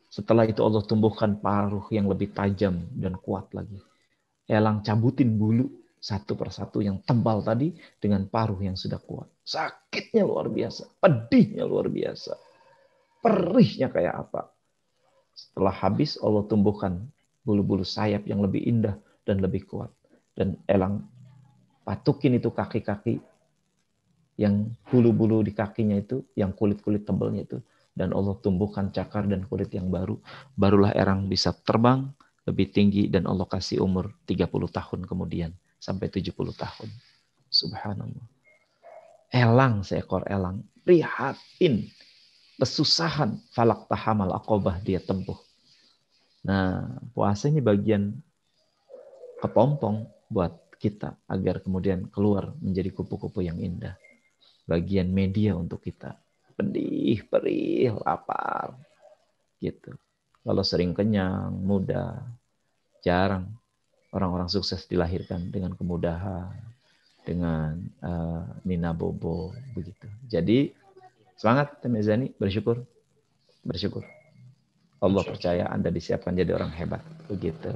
Setelah itu Allah tumbuhkan paruh yang lebih tajam dan kuat lagi. Elang cabutin bulu satu persatu yang tebal tadi dengan paruh yang sudah kuat. Sakitnya luar biasa, pedihnya luar biasa. Perihnya kayak apa. Setelah habis Allah tumbuhkan bulu-bulu sayap yang lebih indah dan lebih kuat. Dan elang patukin itu kaki-kaki yang bulu-bulu di kakinya itu, yang kulit-kulit tebalnya itu, dan Allah tumbuhkan cakar dan kulit yang baru, barulah erang bisa terbang lebih tinggi dan Allah kasih umur 30 tahun kemudian sampai 70 tahun. Subhanallah. Elang, seekor elang, prihatin, kesusahan, falak tahamal aqobah dia tempuh. Nah, puasa ini bagian kepompong buat kita agar kemudian keluar menjadi kupu-kupu yang indah. Bagian media untuk kita. Pedih, perih, lapar. Gitu. Kalau sering kenyang, mudah, jarang orang-orang sukses dilahirkan dengan kemudahan, dengan Nina Bobo, begitu. Jadi semangat Temezani, bersyukur. Allah percaya Anda disiapkan jadi orang hebat, begitu.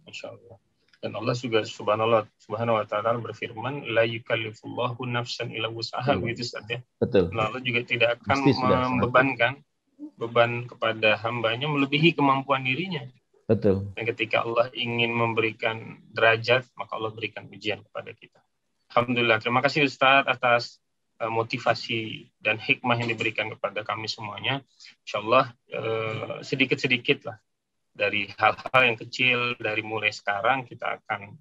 Insya Allah. Dan Allah juga subhanahu wa ta'ala berfirman, la yukallifullahu nafsan illa wus'aha, begitu Ustaz ya. Betul. Allah juga tidak akan membebankan beban kepada hambanya melebihi kemampuan dirinya. Betul. Dan ketika Allah ingin memberikan derajat, maka Allah berikan ujian kepada kita. Alhamdulillah. Terima kasih Ustaz atas motivasi dan hikmah yang diberikan kepada kami semuanya. InsyaAllah sedikit-sedikit lah dari hal-hal yang kecil, dari mulai sekarang kita akan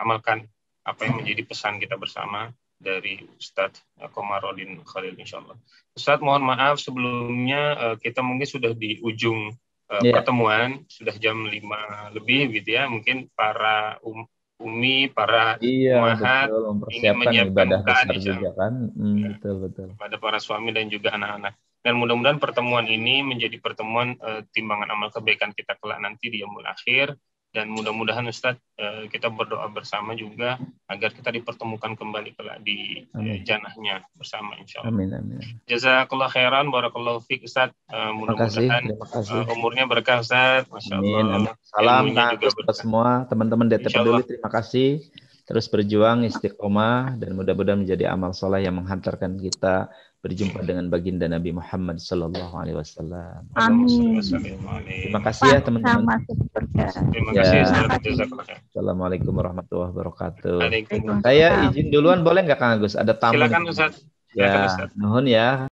amalkan apa yang menjadi pesan kita bersama dari Ustadz Komarudin Khalil insyaAllah. Ustadz mohon maaf sebelumnya kita mungkin sudah di ujung pertemuan, sudah jam 5 lebih gitu ya, mungkin para umi, para umahat ingin menyiapkan bukaan juga kan. Betul. Pada para suami dan juga anak-anak. Dan mudah-mudahan pertemuan ini menjadi pertemuan timbangan amal kebaikan kita kelak nanti di yaumul akhir. Dan mudah-mudahan Ustadz kita berdoa bersama juga agar kita dipertemukan kembali kelak di jannahnya bersama insya Allah. Amin. Jazakallah khairan, barakallahu fiik Ustadz. Mudah-mudahan umurnya berkah Ustadz. Masya Allah. Salam buat semua teman-teman DT Peduli. Terima kasih. Terus berjuang istiqomah dan mudah-mudahan menjadi amal soleh yang menghantarkan kita berjumpa dengan baginda Nabi Muhammad sallallahu alaihi wasallam. Amin. Terima kasih ya teman-teman. Terima kasih. Assalamualaikum warahmatullahi wabarakatuh. Saya izin duluan boleh nggak Kang Agus? Ada tamu. Silakan Ustaz. Ya, nuhun ya.